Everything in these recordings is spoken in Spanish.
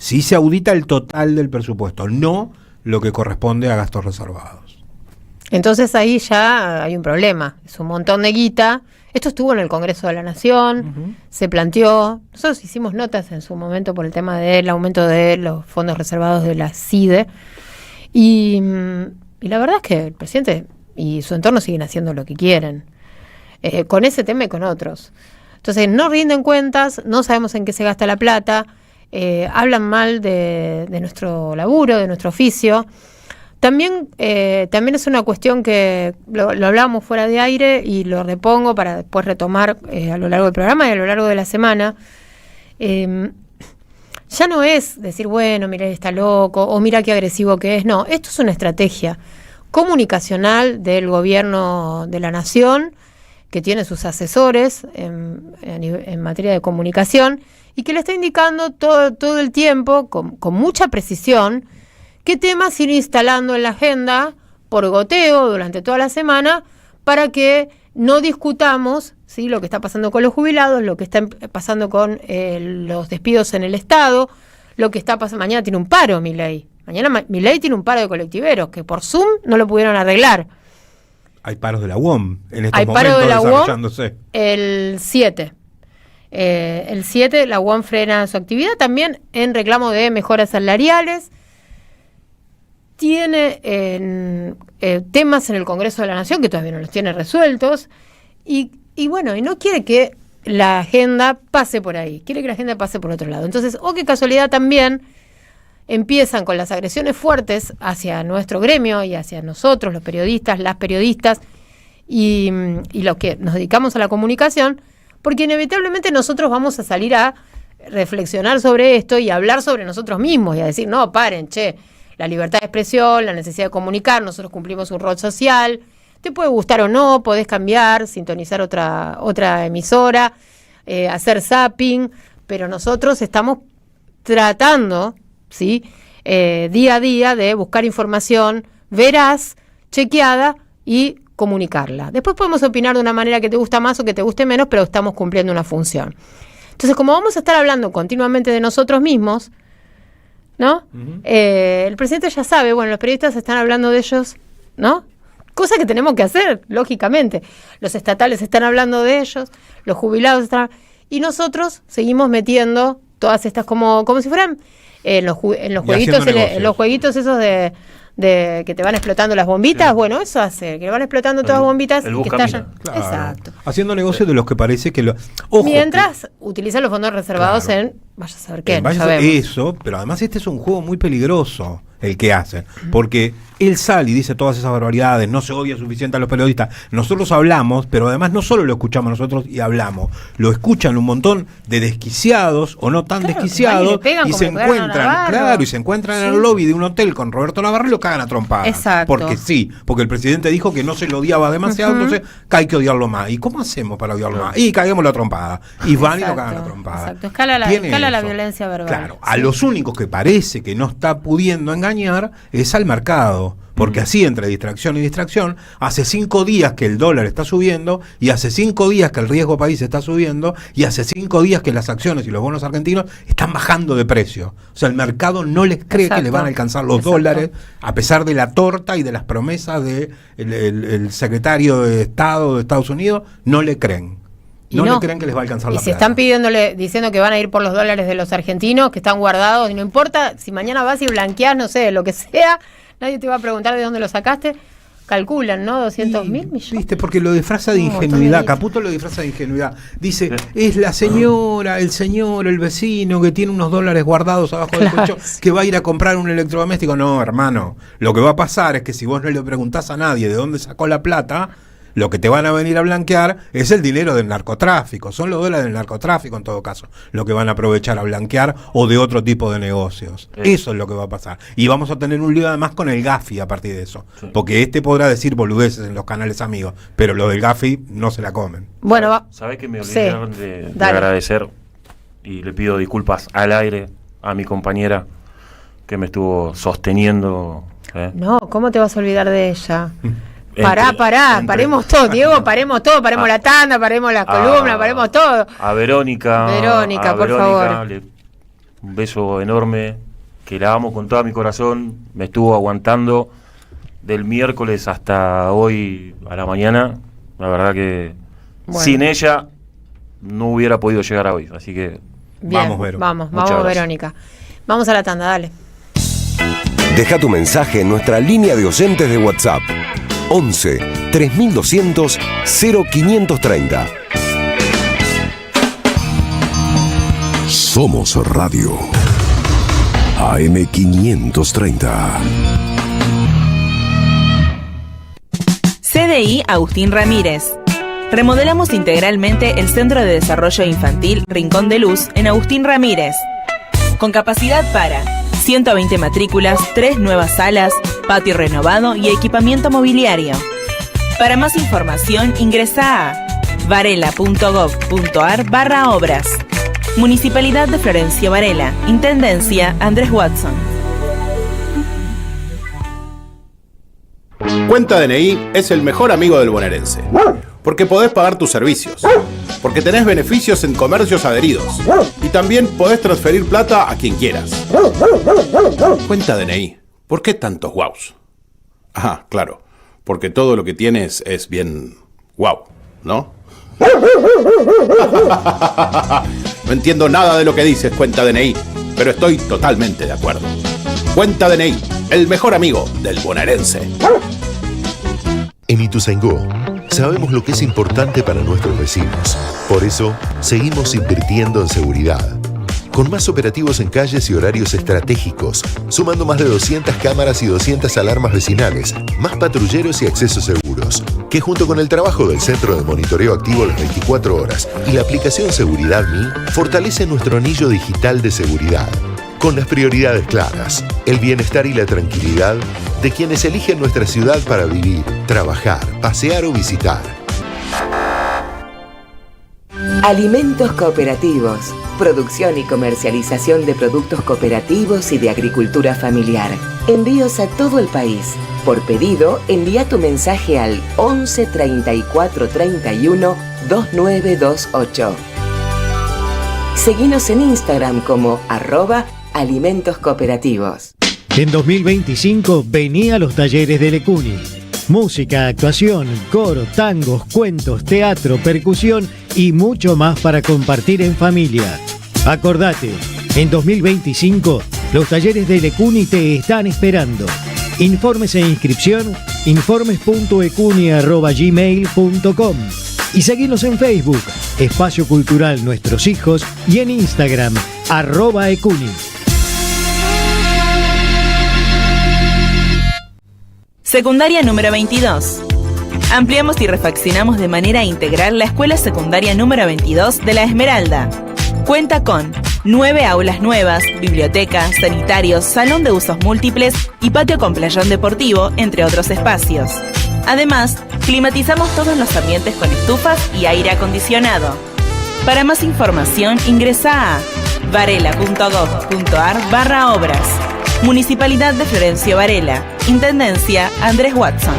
Sí se audita el total del presupuesto, no lo que corresponde a gastos reservados. Entonces ahí ya hay un problema, es un montón de guita. Esto estuvo en el Congreso de la Nación, se planteó, nosotros hicimos notas en su momento por el tema del aumento de los fondos reservados de la CIDE, y la verdad es que el presidente y su entorno siguen haciendo lo que quieren, con ese tema y con otros. Entonces no rinden cuentas, no sabemos en qué se gasta la plata, hablan mal de nuestro laburo, de nuestro oficio. También es una cuestión que lo hablábamos fuera de aire y lo repongo para después retomar a lo largo del programa y a lo largo de la semana. Ya no es decir, bueno, mira, está loco, o mira qué agresivo que es. No, esto es una estrategia comunicacional del gobierno de la nación, que tiene sus asesores en materia de comunicación, y que le está indicando todo el tiempo, con mucha precisión, qué temas ir instalando en la agenda por goteo durante toda la semana, para que no discutamos, ¿sí?, lo que está pasando con los jubilados, lo que está pasando con los despidos en el Estado, lo que está pasando. Mañana tiene un paro Milei. Mañana Milei tiene un paro de colectiveros que por Zoom no lo pudieron arreglar. Hay paros de la UOM en estos Hay momentos paro de la desarrollándose. El 7. El 7 la UOM frena su actividad también en reclamo de mejoras salariales. Tiene temas en el Congreso de la Nación que todavía no los tiene resueltos, y bueno, y no quiere que la agenda pase por ahí, quiere que la agenda pase por otro lado. Entonces, qué casualidad, también empiezan con las agresiones fuertes hacia nuestro gremio y hacia nosotros, los periodistas, las periodistas y los que nos dedicamos a la comunicación, porque inevitablemente nosotros vamos a salir a reflexionar sobre esto y a hablar sobre nosotros mismos y a decir, no, paren, la libertad de expresión, la necesidad de comunicar, nosotros cumplimos un rol social, te puede gustar o no, podés cambiar, sintonizar otra emisora, hacer zapping, pero nosotros estamos tratando, ¿sí?, día a día de buscar información veraz, chequeada y comunicarla. Después podemos opinar de una manera que te gusta más o que te guste menos, pero estamos cumpliendo una función. Entonces, como vamos a estar hablando continuamente de nosotros mismos, ¿no? El presidente ya sabe, bueno, los periodistas están hablando de ellos, ¿no? Cosa que tenemos que hacer, lógicamente. Los estatales están hablando de ellos, los jubilados están... Y nosotros seguimos metiendo todas estas como si fueran los jueguitos esos de que te van explotando las bombitas, bueno, eso hace, que van explotando todas las bombitas y que estallan. Claro. Exacto. Haciendo negocios de los que parece que mientras utilizan los fondos reservados en vaya a saber qué, no sabemos. Eso, pero además este es un juego muy peligroso el que hacen, porque él sale y dice todas esas barbaridades, no se odia suficiente a los periodistas. Nosotros hablamos, pero además no solo lo escuchamos nosotros y hablamos, lo escuchan un montón de desquiciados o no tan desquiciados, y se encuentran en el lobby de un hotel con Roberto Navarro y lo cagan a trompadas. Exacto. Porque el presidente dijo que no se lo odiaba demasiado, entonces que hay que odiarlo más. ¿Y cómo hacemos para odiarlo más? Y caguemos la trompada. Y van y lo cagan a trompada. Exacto, escala la violencia verbal. Claro, a los únicos que parece que no está pudiendo engañar es al mercado. Porque así, entre distracción y distracción, hace 5 días que el dólar está subiendo, y hace 5 días que el riesgo país está subiendo, y hace 5 días que las acciones y los bonos argentinos están bajando de precio. O sea, el mercado no les cree que le van a alcanzar los dólares, a pesar de la torta y de las promesas del el secretario de Estado de Estados Unidos, no le creen. No le creen que les va a alcanzar la plata. Y si están diciendo que van a ir por los dólares de los argentinos, que están guardados, y no importa si mañana vas y blanqueás, no sé, lo que sea, nadie te va a preguntar de dónde lo sacaste. Calculan, ¿no? 200.000 millones. Viste, porque lo disfraza de ingenuidad. Caputo lo disfraza de ingenuidad. Dice, es la señora, el señor, el vecino que tiene unos dólares guardados abajo del colchón, que va a ir a comprar un electrodoméstico. No, hermano. Lo que va a pasar es que si vos no le preguntás a nadie de dónde sacó la plata, lo que te van a venir a blanquear es el dinero del narcotráfico. Son los dólares del narcotráfico, en todo caso, lo que van a aprovechar a blanquear, o de otro tipo de negocios. Eso es lo que va a pasar. Y vamos a tener un lío además con el Gafi a partir de eso. Sí. Porque podrá decir boludeces en los canales amigos, pero lo del Gafi no se la comen. Bueno, ¿sabés que me olvidaron de agradecer? Y le pido disculpas al aire a mi compañera que me estuvo sosteniendo. No, ¿cómo te vas a olvidar de ella? Paremos todo, Diego, paremos la tanda, paremos la columna, paremos todo. A Verónica, por favor. un beso enorme, que la amo con todo mi corazón, me estuvo aguantando del miércoles hasta hoy a la mañana, la verdad que sin ella no hubiera podido llegar a hoy, así que bien, vamos, Vero. Vamos, Verónica. Vamos a la tanda, dale. Deja tu mensaje en nuestra línea de oyentes de WhatsApp 11 3200 0530. Somos Radio AM530. CDI Agustín Ramírez. Remodelamos integralmente el Centro de Desarrollo Infantil Rincón de Luz en Agustín Ramírez, con capacidad para 120 matrículas, 3 nuevas salas, patio renovado y equipamiento mobiliario. Para más información ingresa a varela.gov.ar/obras. Municipalidad de Florencio Varela, Intendencia Andrés Watson. Cuenta DNI es el mejor amigo del bonaerense, porque podés pagar tus servicios, porque tenés beneficios en comercios adheridos y también podés transferir plata a quien quieras. Cuenta DNI, ¿por qué tantos guaus? Ah, claro, porque todo lo que tienes es bien guau, ¿no? No entiendo nada de lo que dices, Cuenta DNI, pero estoy totalmente de acuerdo. Cuenta DNI, el mejor amigo del bonaerense. En Ituzaingó sabemos lo que es importante para nuestros vecinos. Por eso, seguimos invirtiendo en seguridad. Con más operativos en calles y horarios estratégicos, sumando más de 200 cámaras y 200 alarmas vecinales, más patrulleros y accesos seguros, que junto con el trabajo del Centro de Monitoreo Activo las 24 horas y la aplicación Seguridad Mi, fortalece nuestro anillo digital de seguridad. Con las prioridades claras, el bienestar y la tranquilidad de quienes eligen nuestra ciudad para vivir, trabajar, pasear o visitar. Alimentos cooperativos. Producción y comercialización de productos cooperativos y de agricultura familiar. Envíos a todo el país. Por pedido, envía tu mensaje al 11 34 31 2928. Seguinos en Instagram como @alimentos cooperativos. En 2025 vení a los talleres de Lecuni. Música, actuación, coro, tangos, cuentos, teatro, percusión y mucho más para compartir en familia. Acordate, en 2025 los talleres de Lecuni te están esperando. Informes e inscripción, informes.ecuni@gmail.com y seguinos en Facebook, Espacio Cultural Nuestros Hijos, y en Instagram, @ecuni. Secundaria número 22. Ampliamos y refaccionamos de manera integral la escuela secundaria número 22 de La Esmeralda. Cuenta con 9 aulas nuevas, biblioteca, sanitarios, salón de usos múltiples y patio con playón deportivo, entre otros espacios. Además, climatizamos todos los ambientes con estufas y aire acondicionado. Para más información ingresa a varela.gov.ar/obras. Municipalidad de Florencio Varela, Intendencia Andrés Watson.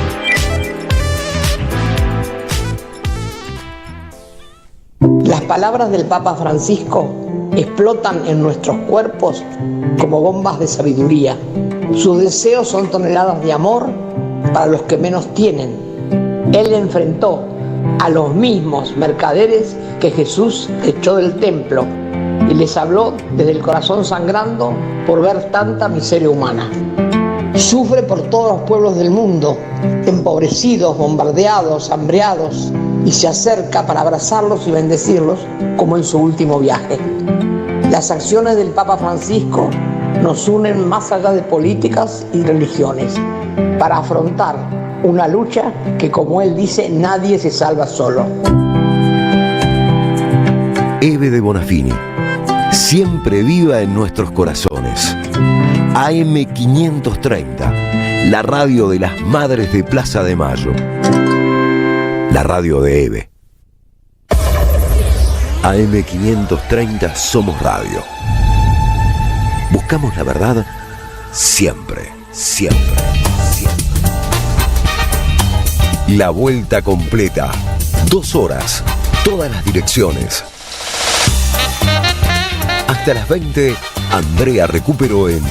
Las palabras del Papa Francisco explotan en nuestros cuerpos como bombas de sabiduría. Sus deseos son toneladas de amor para los que menos tienen. Él enfrentó a los mismos mercaderes que Jesús echó del templo y les habló desde el corazón sangrando por ver tanta miseria humana. Sufre por todos los pueblos del mundo, empobrecidos, bombardeados, hambreados, y se acerca para abrazarlos y bendecirlos como en su último viaje. Las acciones del Papa Francisco nos unen más allá de políticas y religiones para afrontar una lucha que, como él dice, nadie se salva solo. Eve de Bonafini, siempre viva en nuestros corazones. AM530, la radio de las madres de Plaza de Mayo. La radio de Eve. AM530 Somos Radio. Buscamos la verdad siempre, siempre, siempre. La vuelta completa. 2 horas, todas las direcciones. Hasta las 20 Andrea Recupero en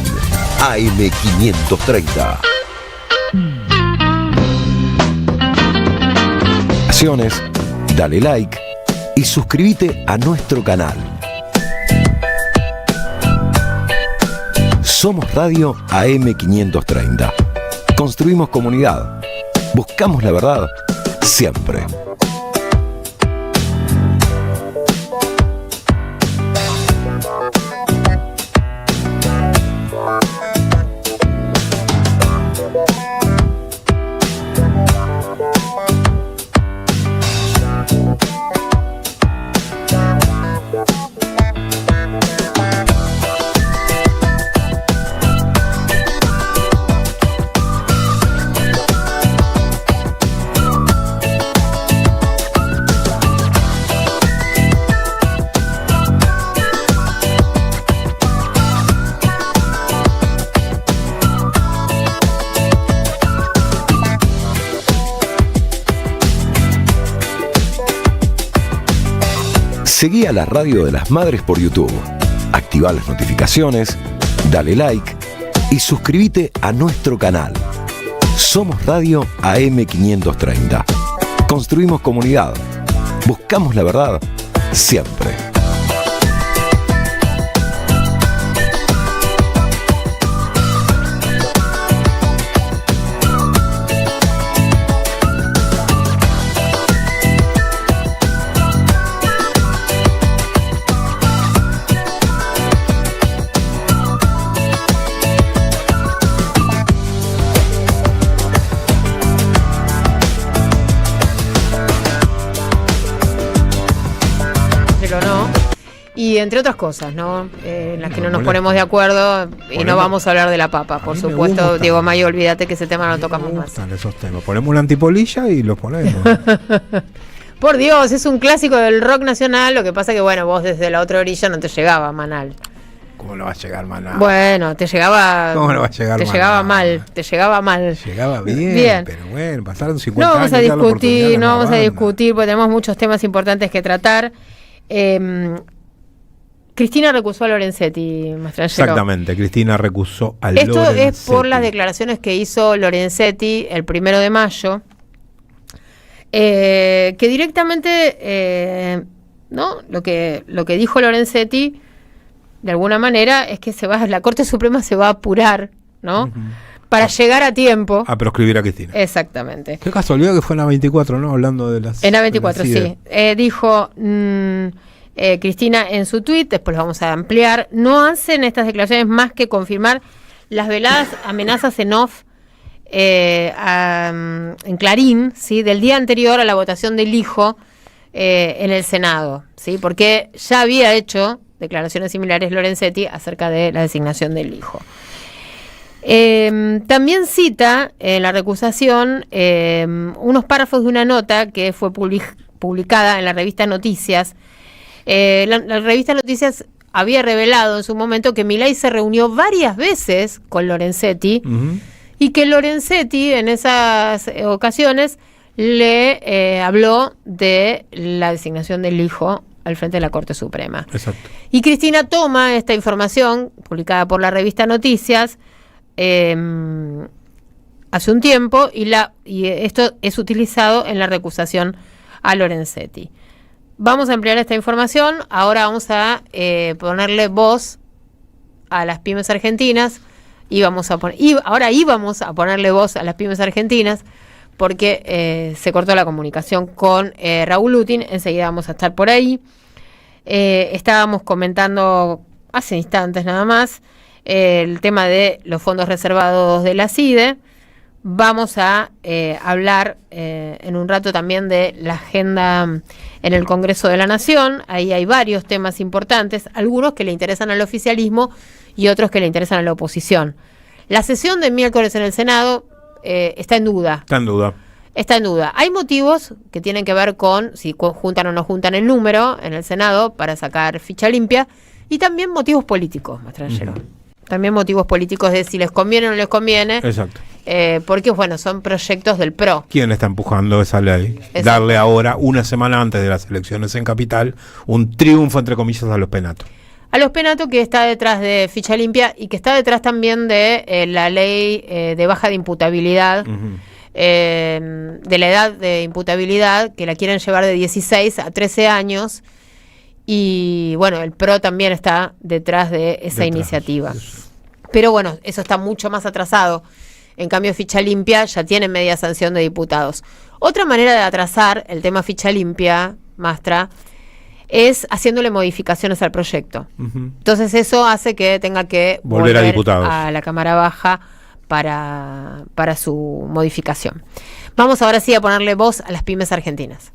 AM530. Dale like y suscríbete a nuestro canal. Somos Radio AM530. Construimos comunidad. Buscamos la verdad siempre. Seguí a la Radio de las Madres por YouTube. Activa las notificaciones, dale like y suscríbete a nuestro canal. Somos Radio AM530. Construimos comunidad. Buscamos la verdad siempre. Y entre otras cosas, ¿no? En las que no nos ponemos de acuerdo y no vamos a hablar de la papa, por supuesto. Diego Mayo, olvídate que ese tema no lo tocamos más. Esos temas. Ponemos una antipolilla y lo ponemos. Por Dios, es un clásico del rock nacional. Lo que pasa que, bueno, vos desde la otra orilla no te llegaba Manal. ¿Cómo no va a llegar Manal? Bueno, te llegaba. ¿Cómo no va a llegar Te Manal? llegaba mal, te llegaba mal. Llegaba bien, pero bueno, pasaron 50 años. No vamos a banda. discutir, porque tenemos muchos temas importantes que tratar. Cristina recusó a Lorenzetti, Mastrangelo. Exactamente, Cristina recusó a Esto Lorenzetti. es por las declaraciones que hizo Lorenzetti el 1 de mayo, que directamente, ¿no? Lo que dijo Lorenzetti, de alguna manera, es que la Corte Suprema se va a apurar, ¿no? Para llegar a tiempo. A proscribir a Cristina. Exactamente. Qué casualidad que fue en A24, ¿no? Hablando de las... En A24, sí. Dijo... Cristina en su tuit, después lo vamos a ampliar, no hacen estas declaraciones más que confirmar las veladas amenazas en off en Clarín, ¿sí? Del día anterior a la votación del hijo en el Senado, ¿sí? Porque ya había hecho declaraciones similares Lorenzetti acerca de la designación del hijo. También cita en la recusación unos párrafos de una nota que fue publicada en la revista Noticias. La revista Noticias había revelado en su momento que Milei se reunió varias veces con Lorenzetti y que Lorenzetti en esas ocasiones le habló de la designación del hijo al frente de la Corte Suprema. Exacto. Y Cristina toma esta información publicada por la revista Noticias hace un tiempo y esto es utilizado en la recusación a Lorenzetti. Vamos a ampliar esta información. Ahora vamos a ponerle voz a las pymes argentinas íbamos a ponerle voz a las pymes argentinas porque se cortó la comunicación con Raúl Lutin. Enseguida vamos a estar por ahí. Estábamos comentando hace instantes nada más el tema de los fondos reservados de la CIDE. Vamos a hablar en un rato también de la agenda en el Congreso de la Nación. Ahí hay varios temas importantes, algunos que le interesan al oficialismo y otros que le interesan a la oposición. La sesión de miércoles en el Senado está en duda. Está en duda. Hay motivos que tienen que ver con si juntan o no juntan el número en el Senado para sacar ficha limpia, y también motivos políticos, Mastrangelo. También motivos políticos de si les conviene o no les conviene. Exacto. Porque, bueno, son proyectos del PRO. ¿Quién está empujando esa ley? Exacto. Darle ahora, una semana antes de las elecciones en Capital, un triunfo, entre comillas, a los penatos. a los Penato, que está detrás de Ficha Limpia y que está detrás también de la ley de baja de imputabilidad, de la edad de imputabilidad, que la quieren llevar de 16 a 13 años. Y bueno, el PRO también está detrás de esa iniciativa. Pero bueno, eso está mucho más atrasado. En cambio, Ficha Limpia ya tiene media sanción de diputados. Otra manera de atrasar el tema Ficha Limpia, Mastra, es haciéndole modificaciones al proyecto. Entonces eso hace que tenga que volver a diputados, a la Cámara Baja para su modificación. Vamos ahora sí a ponerle voz a las pymes argentinas.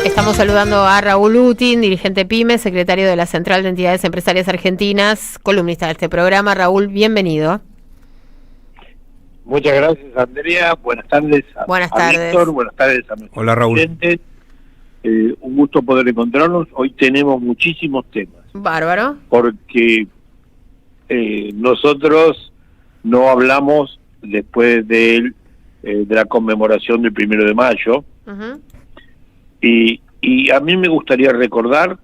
Estamos saludando a Raúl Utin, dirigente PYME, secretario de la Central de Entidades Empresarias Argentinas, columnista de este programa. Raúl, bienvenido. Muchas gracias, Andrea. Buenas tardes a Víctor, buenas tardes a nuestros oyentes. Un gusto poder encontrarnos. Hoy tenemos muchísimos temas. Bárbaro. Porque nosotros no hablamos después de la conmemoración del 1 de mayo. Y a mí me gustaría recordar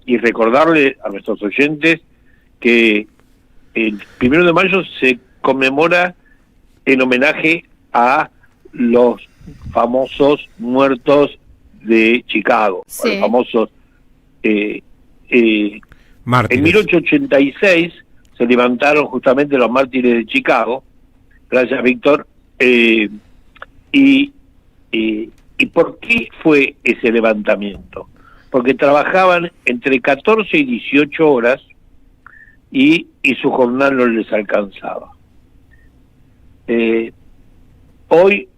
y recordarle a nuestros oyentes que el 1 de mayo se conmemora en homenaje a los famosos muertos de Chicago, sí, los famosos mártires. En 1886 se levantaron justamente los mártires de Chicago. Gracias, Víctor. ¿Y por qué fue ese levantamiento? Porque trabajaban entre 14 y 18 horas y su jornal no les alcanzaba. Hoy,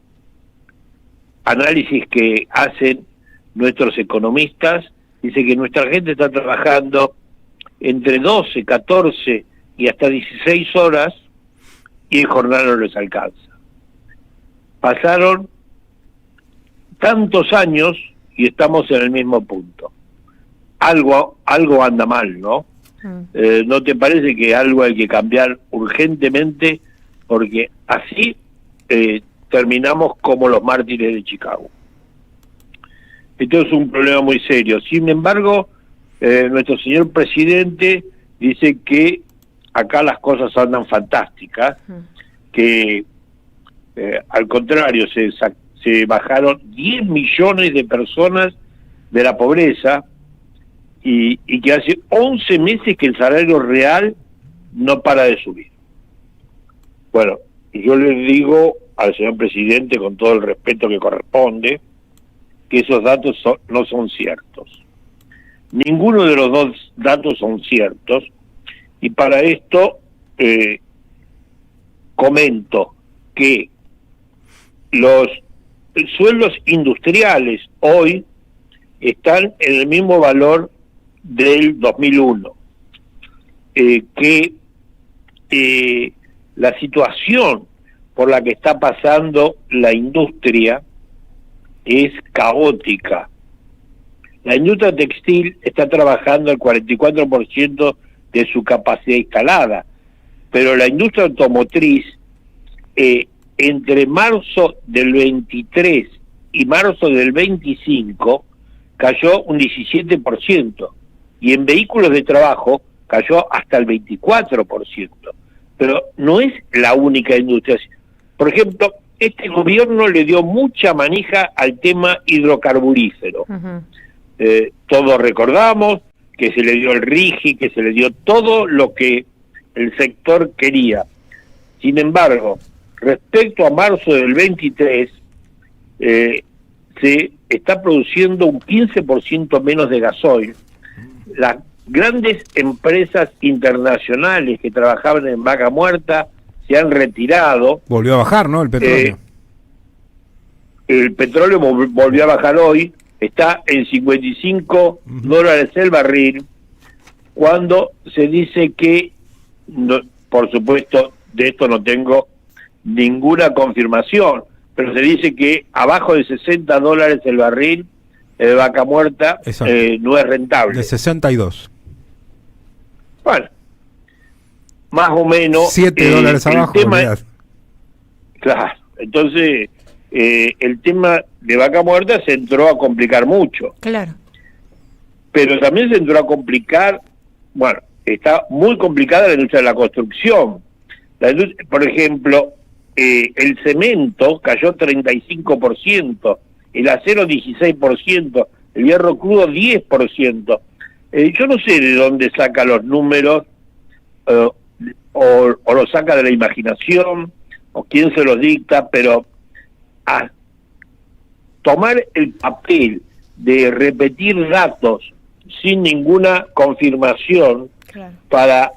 análisis que hacen nuestros economistas, dice que nuestra gente está trabajando entre 12, 14 y hasta 16 horas y el jornal no les alcanza. Pasaron tantos años y estamos en el mismo punto. Algo anda mal, ¿no? ¿No te parece que algo hay que cambiar urgentemente? Porque así terminamos como los mártires de Chicago. Esto es un problema muy serio. Sin embargo, nuestro señor presidente dice que acá las cosas andan fantásticas, que al contrario, se bajaron 10 millones de personas de la pobreza y que hace 11 meses que el salario real no para de subir. Bueno, yo le digo al señor presidente, con todo el respeto que corresponde, que esos datos no son ciertos. Ninguno de los dos datos son ciertos, y para esto comento que los sueldos industriales hoy están en el mismo valor del 2001, que la situación por la que está pasando la industria es caótica. La industria textil está trabajando al 44% de su capacidad instalada, pero la industria automotriz, entre marzo del 23 y marzo del 25, cayó un 17%, y en vehículos de trabajo cayó hasta el 24%. Pero no es la única industria. Por ejemplo, este gobierno le dio mucha manija al tema hidrocarburífero. Todos recordamos que se le dio el RIGI, que se le dio todo lo que el sector quería. Sin embargo, respecto a marzo del 23, se está produciendo un 15% menos de gasoil. Las grandes empresas internacionales que trabajaban en Vaca Muerta se han retirado. Volvió a bajar, ¿no? El petróleo. El petróleo volvió a bajar hoy, está en $55 el barril, cuando se dice que, no, por supuesto, de esto no tengo ninguna confirmación, pero se dice que abajo de $60 el barril de Vaca Muerta no es rentable. De 62. Bueno, más o menos $7 abajo. Claro, entonces el tema de Vaca Muerta se entró a complicar mucho. Claro. Pero también se entró a complicar, bueno, está muy complicada la industria de la construcción. Por ejemplo, el cemento cayó 35%, el acero 16%, el hierro crudo 10%. Yo no sé de dónde saca los números, o los saca de la imaginación, o quién se los dicta, pero a tomar el papel de repetir datos sin ninguna confirmación, claro, para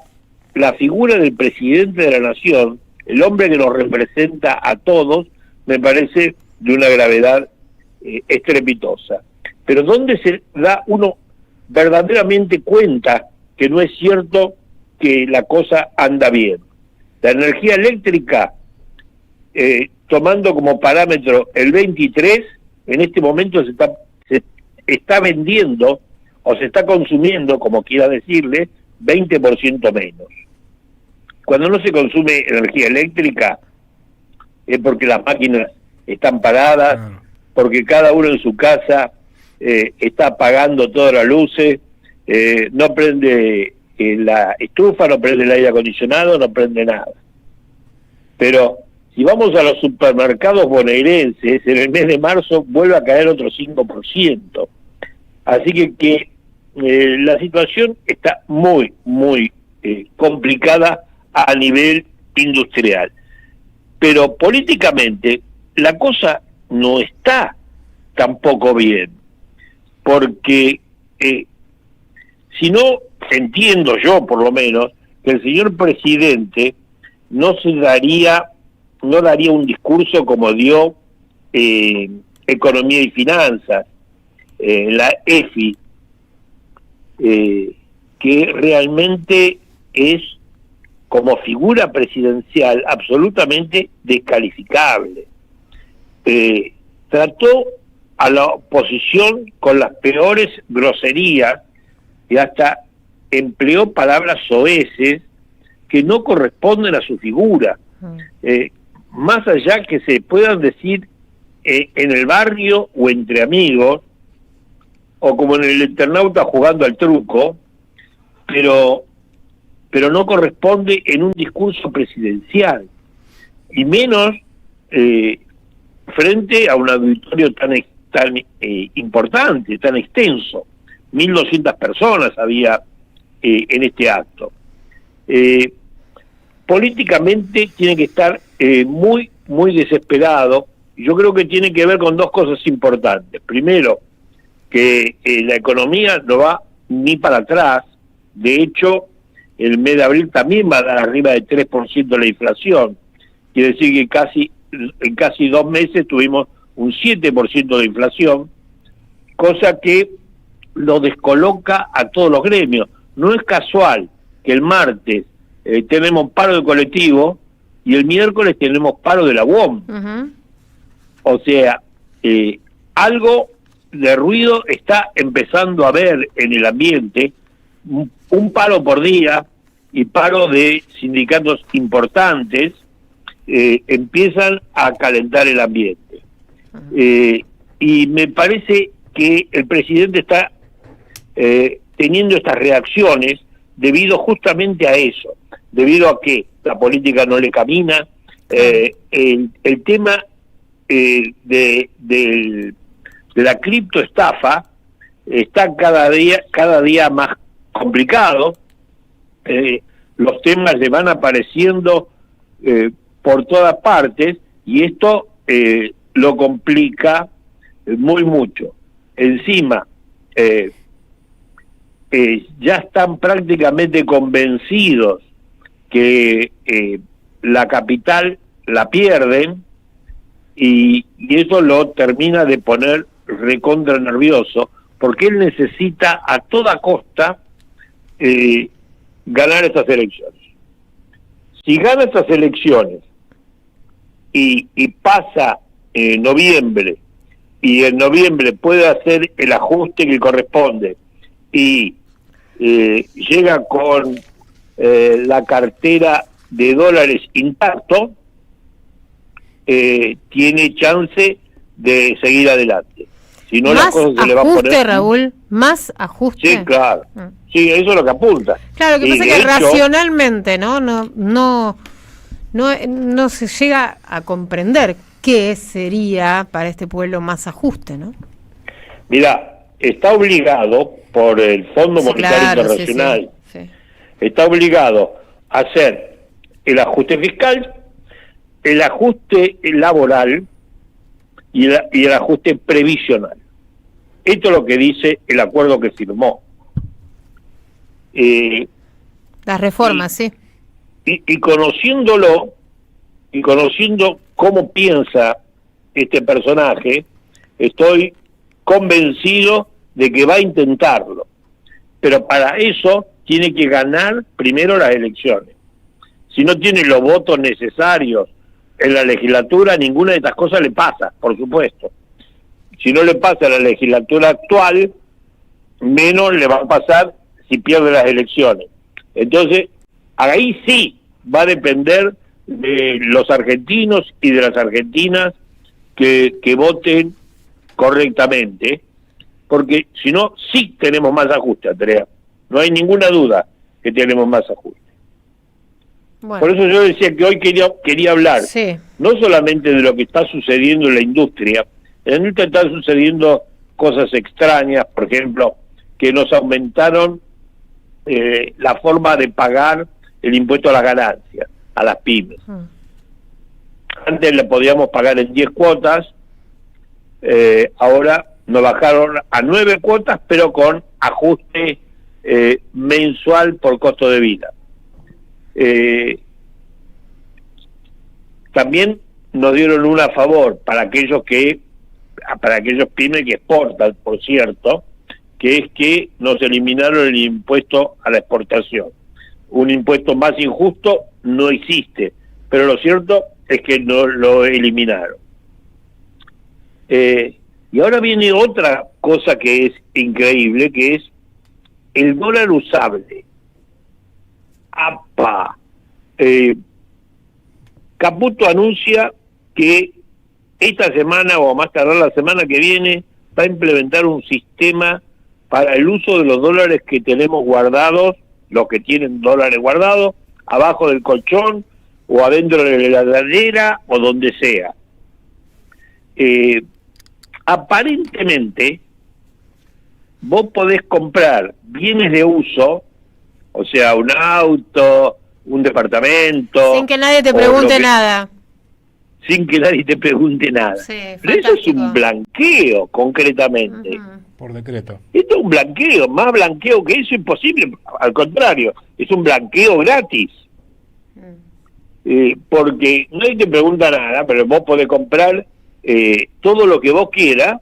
la figura del presidente de la nación, el hombre que nos representa a todos, me parece de una gravedad estrepitosa. Pero ¿dónde se da uno verdaderamente cuenta que no es cierto que la cosa anda bien? La energía eléctrica, tomando como parámetro el 23, en este momento se está vendiendo o se está consumiendo, como quiera decirle, 20% menos. Cuando no se consume energía eléctrica es porque las máquinas están paradas, porque cada uno en su casa está apagando todas las luces, no prende la estufa, no prende el aire acondicionado, no prende nada. Pero si vamos a los supermercados bonaerenses, en el mes de marzo vuelve a caer otro 5%. Así que la situación está muy, muy complicada a nivel industrial. Pero políticamente la cosa no está tampoco bien, porque si no, entiendo yo por lo menos, que el señor presidente no daría un discurso como dio Economía y Finanzas, la EFI, que realmente es, como figura presidencial, absolutamente descalificable. Trató a la oposición con las peores groserías y hasta empleó palabras soeces que no corresponden a su figura. Más allá que se puedan decir en el barrio o entre amigos, o como en el internauta jugando al truco, pero no corresponde en un discurso presidencial, y menos frente a un auditorio tan importante, tan extenso. 1.200 personas había en este acto. Políticamente tiene que estar muy, muy desesperado. Yo creo que tiene que ver con dos cosas importantes. Primero, que la economía no va ni para atrás. De hecho, el mes de abril también va a dar arriba del 3% la inflación. Quiere decir que en casi 2 meses tuvimos un 7% de inflación, cosa que lo descoloca a todos los gremios. No es casual que el martes tenemos paro de colectivo y el miércoles tenemos paro de la UOM. O sea, algo de ruido está empezando a haber en el ambiente, un paro por día y paro de sindicatos importantes empiezan a calentar el ambiente. Y me parece que el presidente está teniendo estas reacciones debido justamente a eso, debido a que la política no le camina, el tema de la criptoestafa está cada día más complicado, los temas le van apareciendo por todas partes y esto lo complica muy mucho. Encima, ya están prácticamente convencidos que la capital la pierden y eso lo termina de poner recontra nervioso, porque él necesita a toda costa ganar estas elecciones. Si gana estas elecciones y pasa en noviembre, y en noviembre puede hacer el ajuste que corresponde y llega con la cartera de dólares intacto, tiene chance de seguir adelante. Si no, más las cosas se ajuste, le va a poner... Raúl, más ajuste. Sí, claro. Sí, eso es lo que apunta. Claro, lo que Y pasa de es que hecho, racionalmente, no se llega a comprender qué sería para este pueblo más ajuste, ¿no? mira, está obligado por el Fondo Sí, Monetario claro, Internacional, sí. está obligado a hacer el ajuste fiscal, el ajuste laboral y el ajuste previsional. Esto es lo que dice el acuerdo que firmó. Las reformas, sí. Y conociéndolo, y conociendo cómo piensa este personaje, estoy convencido de que va a intentarlo. Pero para eso tiene que ganar primero las elecciones. Si no tiene los votos necesarios en la legislatura, ninguna de estas cosas le pasa, por supuesto. Si no le pasa a la legislatura actual, menos le va a pasar si pierde las elecciones. Entonces, ahí sí va a depender de los argentinos y de las argentinas que voten correctamente, porque si no, sí tenemos más ajuste, Andrea. No hay ninguna duda que tenemos más ajuste. Bueno. Por eso yo decía que hoy quería hablar no solamente de lo que está sucediendo en la industria. En la industria están sucediendo cosas extrañas, por ejemplo, que nos aumentaron la forma de pagar el impuesto a las ganancias, a las pymes. Antes le podíamos pagar en 10 cuotas, ahora nos bajaron a 9 cuotas, pero con ajuste mensual por costo de vida. También nos dieron una a favor para aquellos pymes que exportan, por cierto, que es que nos eliminaron el impuesto a la exportación. Un impuesto más injusto no existe, pero lo cierto es que no lo eliminaron. Y ahora viene otra cosa que es increíble, que es el dólar usable. ¡Apa! Caputo anuncia que esta semana o más tardar la semana que viene va a implementar un sistema para el uso de los dólares que tenemos guardados, los que tienen dólares guardados, abajo del colchón o adentro de la heladera o donde sea. Aparentemente, vos podés comprar bienes de uso, o sea, un auto, un departamento... Sin que nadie te pregunte nada. Sin que nadie te pregunte nada. Sí, pero eso es un blanqueo, concretamente. Por decreto. Esto es un blanqueo, más blanqueo que eso imposible. Al contrario, es un blanqueo gratis. Porque nadie te pregunta nada, pero vos podés comprar todo lo que vos quieras.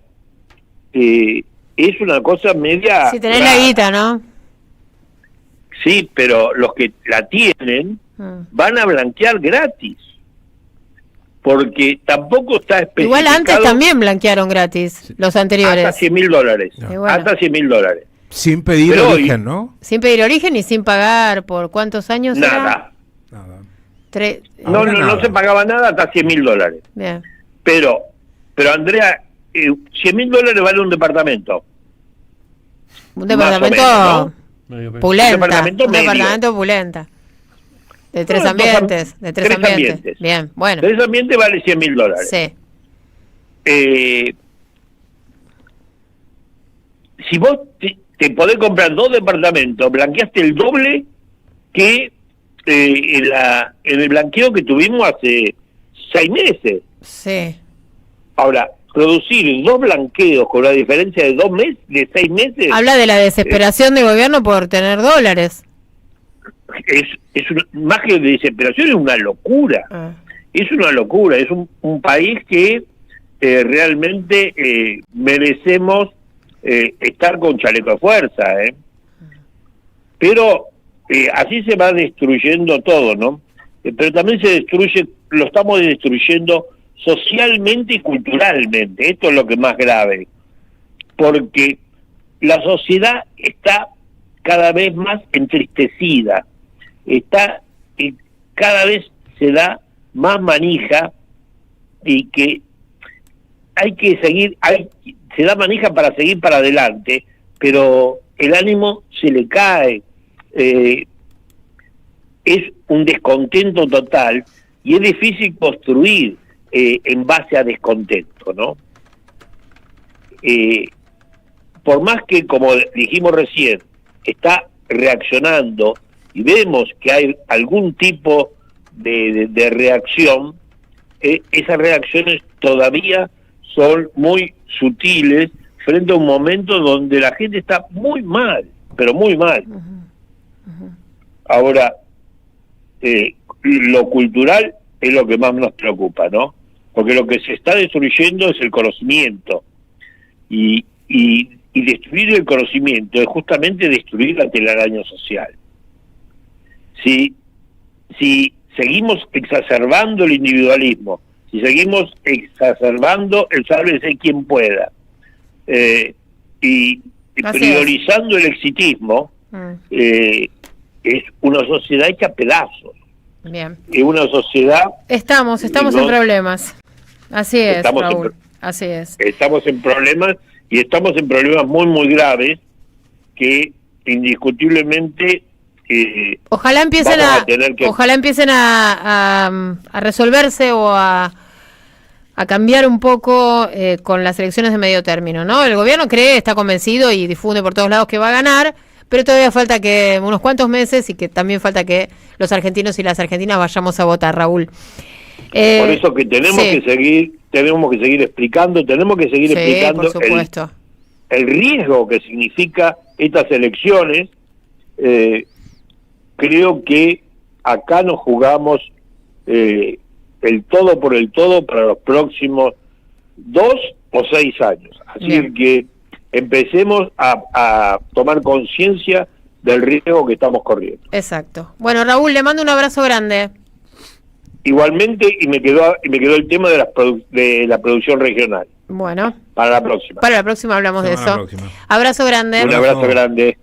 Es una cosa media... Si tenés la guita, ¿no? Sí, pero los que la tienen van a blanquear gratis. Porque tampoco está especificado... Igual antes también blanquearon gratis, los anteriores. Hasta $100.000. Bueno. Hasta $100.000. Sin pedir pero origen, hoy, ¿no? Sin pedir origen y sin pagar por cuántos años. Nada. Era? No se pagaba nada hasta $100.000. Bien. Pero Andrea, $100.000 vale un departamento. Un departamento menos, ¿no? pulenta. Un departamento medio. Departamento pulenta. De tres No, ambientes. De tres ambientes. ambientes. Bien, bueno. 3 ambientes vale $100.000. Sí. Si vos te podés comprar 2 departamentos, blanqueaste el doble que en el blanqueo que tuvimos hace 6 meses. Sí. Ahora, producir 2 blanqueos con la diferencia de 2 meses, de 6 meses... Habla de la desesperación del gobierno por tener dólares. Es más que de desesperación, es una locura. Es una locura, es un país que realmente merecemos estar con chaleco de fuerza, pero así se va destruyendo todo, ¿no? Pero también se destruye, lo estamos destruyendo socialmente y culturalmente. Esto es lo que es más grave, porque la sociedad está cada vez más entristecida, cada vez se da más manija y que hay que seguir, se da manija para seguir para adelante, pero el ánimo se le cae, es un descontento total y es difícil construir en base a descontento, ¿no? Por más que, como dijimos recién, está reaccionando y vemos que hay algún tipo de reacción, esas reacciones todavía son muy sutiles frente a un momento donde la gente está muy mal, pero muy mal. Ahora, lo cultural es lo que más nos preocupa, ¿no? Porque lo que se está destruyendo es el conocimiento. Y destruir el conocimiento es justamente destruir la telaraña social. Si seguimos exacerbando el individualismo, si seguimos exacerbando el sálvese quien pueda, y priorizando el exitismo, es una sociedad hecha a pedazos. Bien. Es una sociedad... Estamos en problemas. Así es, Raúl. Así es. Estamos en problemas, y estamos en problemas muy, muy graves, que indiscutiblemente... ojalá empiecen a resolverse o a cambiar un poco con las elecciones de medio término, ¿no? El gobierno está convencido y difunde por todos lados que va a ganar, pero todavía falta que unos cuantos meses y que también falta que los argentinos y las argentinas vayamos a votar, Raúl. Por eso que tenemos que seguir explicando, por supuesto, el riesgo que significa estas elecciones. Creo que acá nos jugamos el todo por el todo para los próximos 2 o 6 años. Así que empecemos a tomar conciencia del riesgo que estamos corriendo. Exacto. Bueno, Raúl, le mando un abrazo grande. Igualmente, y me quedó el tema de la producción regional. Bueno. Para la próxima. Para la próxima hablamos de eso. Abrazo grande. Un abrazo grande.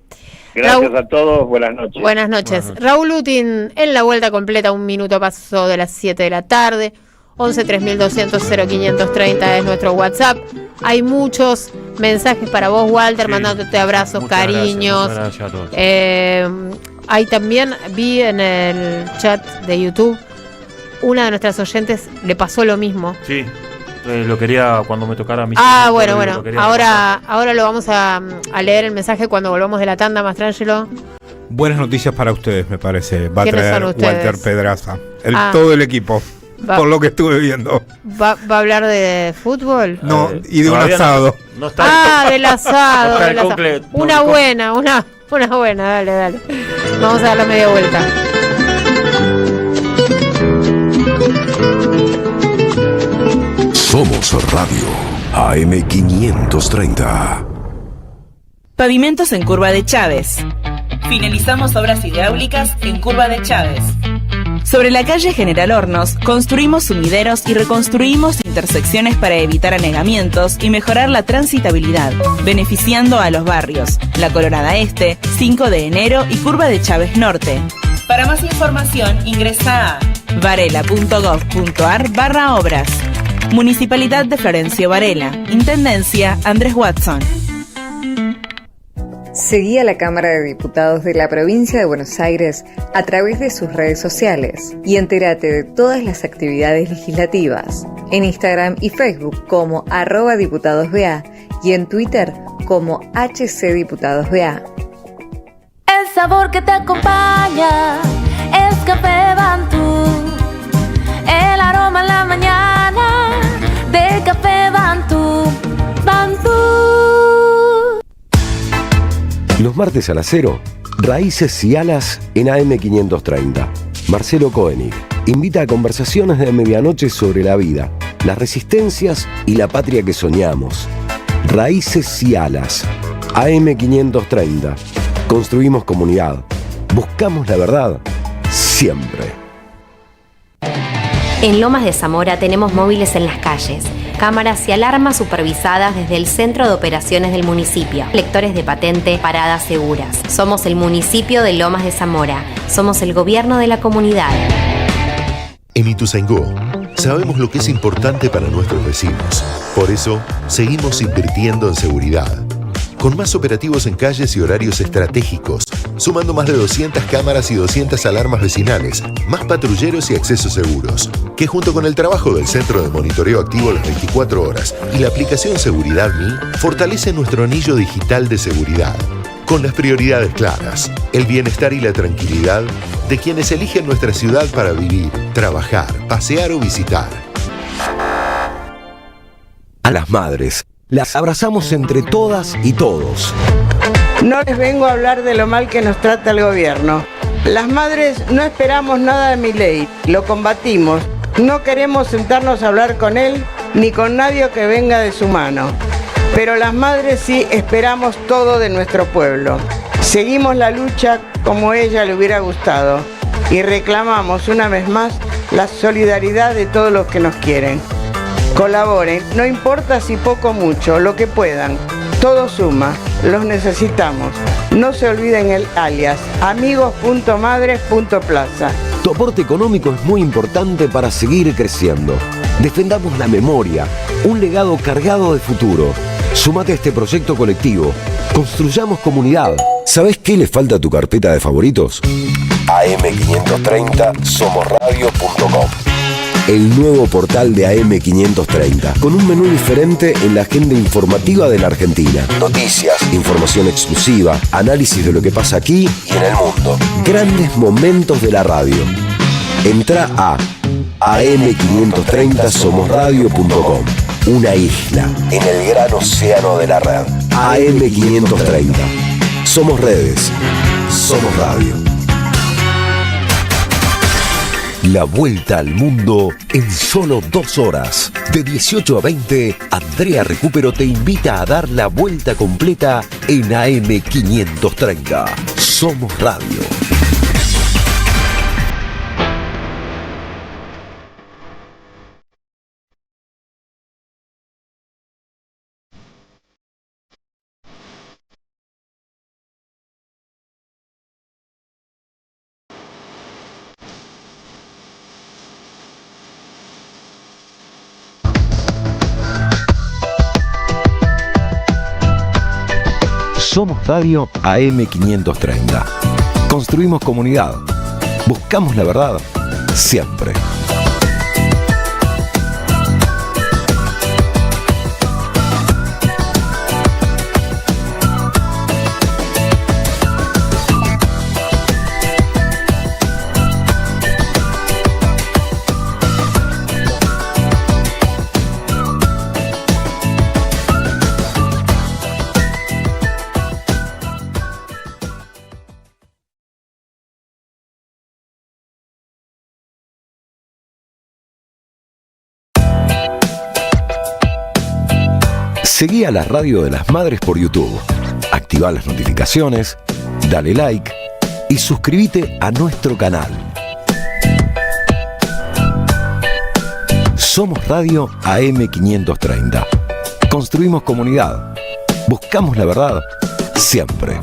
Gracias a todos, buenas noches. Buenas noches. Raúl Utin en la vuelta completa, 1 minuto pasó de las 7 de la tarde. 11 3200 0530 es nuestro WhatsApp. Hay muchos mensajes para vos, Walter, mandándote abrazos, cariños. Gracias a todos. Hay también, vi en el chat de YouTube, una de nuestras oyentes le pasó lo mismo. Sí, lo quería cuando me tocara a mí. Bueno. Ahora lo vamos a leer el mensaje cuando volvamos de la tanda, Mastrangelo. Buenas noticias para ustedes, me parece. Va a traer Walter Pedraza. Todo el equipo. Por lo que estuve viendo. ¿Va a hablar de fútbol? No, y de un asado. No está del asado. Una buena, dale. Vamos a dar la media vuelta. Somos Radio AM530. Pavimentos en Curva de Chávez. Finalizamos obras hidráulicas en Curva de Chávez. Sobre la calle General Hornos, construimos sumideros y reconstruimos intersecciones para evitar anegamientos y mejorar la transitabilidad, beneficiando a los barrios La Colorada Este, 5 de enero y Curva de Chávez Norte. Para más información, ingresa a varela.gov.ar/obras. Municipalidad de Florencio Varela. Intendencia Andrés Watson. Seguí a la Cámara de Diputados de la Provincia de Buenos Aires a través de sus redes sociales y entérate de todas las actividades legislativas en Instagram y Facebook como @diputadosBA y en Twitter como HCDiputadosBA. El sabor que te acompaña es Café Bantú, el aroma en la mañana de Café Bantú. Los martes a las 0, Raíces y Alas en AM530. Marcelo Koenig invita a conversaciones de medianoche sobre la vida, las resistencias y la patria que soñamos. Raíces y Alas, AM530. Construimos comunidad. Buscamos la verdad. Siempre. En Lomas de Zamora tenemos móviles en las calles, cámaras y alarmas supervisadas desde el Centro de Operaciones del municipio, lectores de patente, paradas seguras. Somos el municipio de Lomas de Zamora. Somos el gobierno de la comunidad. En Ituzaingó sabemos lo que es importante para nuestros vecinos. Por eso, seguimos invirtiendo en seguridad. Con más operativos en calles y horarios estratégicos, sumando más de 200 cámaras y 200 alarmas vecinales, más patrulleros y accesos seguros, que junto con el trabajo del Centro de Monitoreo Activo las 24 horas y la aplicación Seguridad Mi, fortalece nuestro anillo digital de seguridad. Con las prioridades claras, el bienestar y la tranquilidad de quienes eligen nuestra ciudad para vivir, trabajar, pasear o visitar. A las madres, las abrazamos entre todas y todos. No les vengo a hablar de lo mal que nos trata el gobierno. Las madres no esperamos nada de Milei, lo combatimos. No queremos sentarnos a hablar con él ni con nadie que venga de su mano. Pero las madres sí esperamos todo de nuestro pueblo. Seguimos la lucha como ella le hubiera gustado y reclamamos una vez más la solidaridad de todos los que nos quieren. Colaboren, no importa si poco o mucho, lo que puedan. Todo suma, los necesitamos. No se olviden el alias, amigos.madres.plaza. Tu aporte económico es muy importante para seguir creciendo. Defendamos la memoria, un legado cargado de futuro. Sumate a este proyecto colectivo. Construyamos comunidad. ¿Sabés qué le falta a tu carpeta de favoritos? AM530 somosradio.com. El nuevo portal de AM530, con un menú diferente en la agenda informativa de la Argentina. Noticias, información exclusiva, análisis de lo que pasa aquí y en el mundo. Grandes momentos de la radio. Entra a am530 somosradio.com. Una isla en el gran océano de la red. AM530. Somos redes. Somos radio. La vuelta al mundo en solo 2 horas. De 18 a 20, Andrea Recupero te invita a dar la vuelta completa en AM530. Somos radio. Somos Radio AM530. Construimos comunidad. Buscamos la verdad siempre. Seguí a la Radio de las Madres por YouTube. Activá las notificaciones, dale like y suscríbete a nuestro canal. Somos Radio AM530. Construimos comunidad. Buscamos la verdad siempre.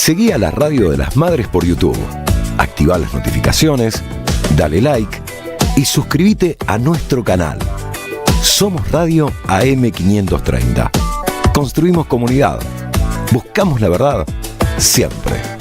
Seguí a la Radio de las Madres por YouTube. Activá las notificaciones, dale like y suscríbete a nuestro canal. Somos Radio AM530. Construimos comunidad. Buscamos la verdad siempre.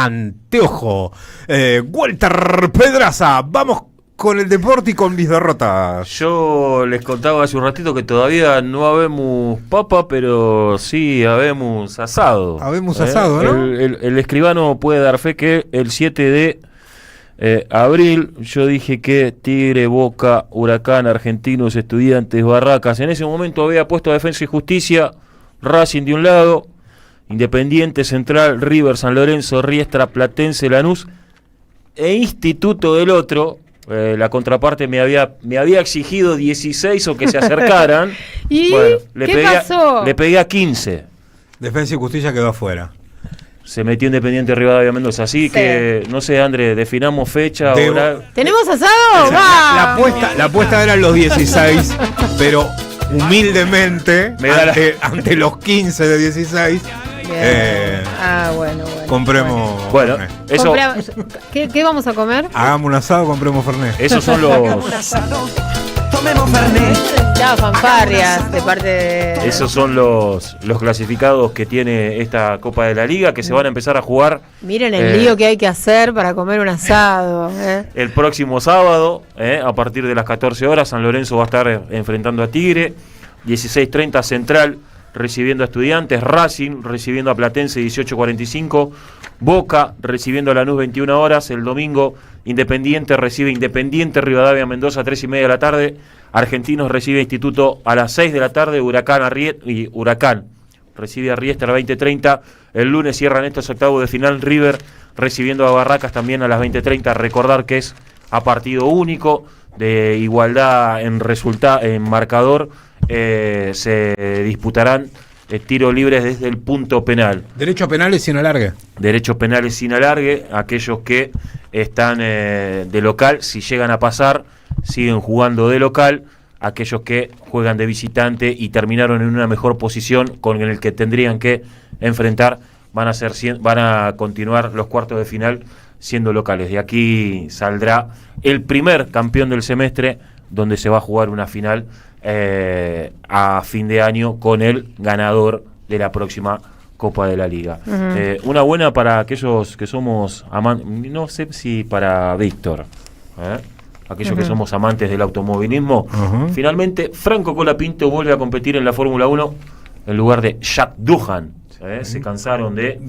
anteojo. Walter Pedraza, vamos con el deporte y con mis derrotas. Yo les contaba hace un ratito que todavía no habemos papa, pero sí habemos asado. Habemos asado, ¿no? El escribano puede dar fe que el 7 de abril yo dije que Tigre, Boca, Huracán, Argentinos, Estudiantes, Barracas. En ese momento había puesto a Defensa y Justicia, Racing de un lado, Independiente, Central, River, San Lorenzo, Riestra, Platense, Lanús e Instituto del otro. La contraparte me había exigido 16 o que se acercaran. ¿Y bueno, qué pasó? Le pegué a 15. Defensa y Justicia quedó afuera. Se metió Independiente Rivadavia Mendoza. Así que, no sé, André, definamos fecha, hora. ¿Tenemos asado? La apuesta eran los 16, pero humildemente, ante los 15 de 16, bueno. Compremos. Bueno, eso. ¿Qué vamos a comer? Hagamos un asado, compremos Fernet. Esos son los. Tomemos Fernet. Ya, fanfarrias de parte de. Esos son los clasificados que tiene esta Copa de la Liga, que se van a empezar a jugar. Miren el lío que hay que hacer para comer un asado. El próximo sábado, a partir de las 14 horas, San Lorenzo va a estar enfrentando a Tigre. 16:30 Central recibiendo a Estudiantes, Racing recibiendo a Platense 18:45, Boca recibiendo a Lanús 21 horas, el domingo Independiente recibe Independiente Rivadavia Mendoza 3:30 de la tarde, Argentinos recibe Instituto a las 6 de la tarde, Huracán recibe a Riestra a 20:30, el lunes cierran estos octavos de final, River recibiendo a Barracas también a las 20:30, recordar que es a partido único, de igualdad en marcador. Se disputarán tiros libres desde el punto penal. Derecho penales sin alargue. Derechos penales sin alargue. Aquellos que están de local, si llegan a pasar, siguen jugando de local. Aquellos que juegan de visitante y terminaron en una mejor posición con el que tendrían que enfrentar, van a continuar los cuartos de final siendo locales. De aquí saldrá el primer campeón del semestre, donde se va a jugar una final a fin de año con el ganador de la próxima Copa de la Liga. Una buena para aquellos que somos amantes, no sé si para Víctor, aquellos que somos amantes del automovilismo. Finalmente Franco Colapinto vuelve a competir en la Fórmula 1 en lugar de Jack Doohan. Se cansaron de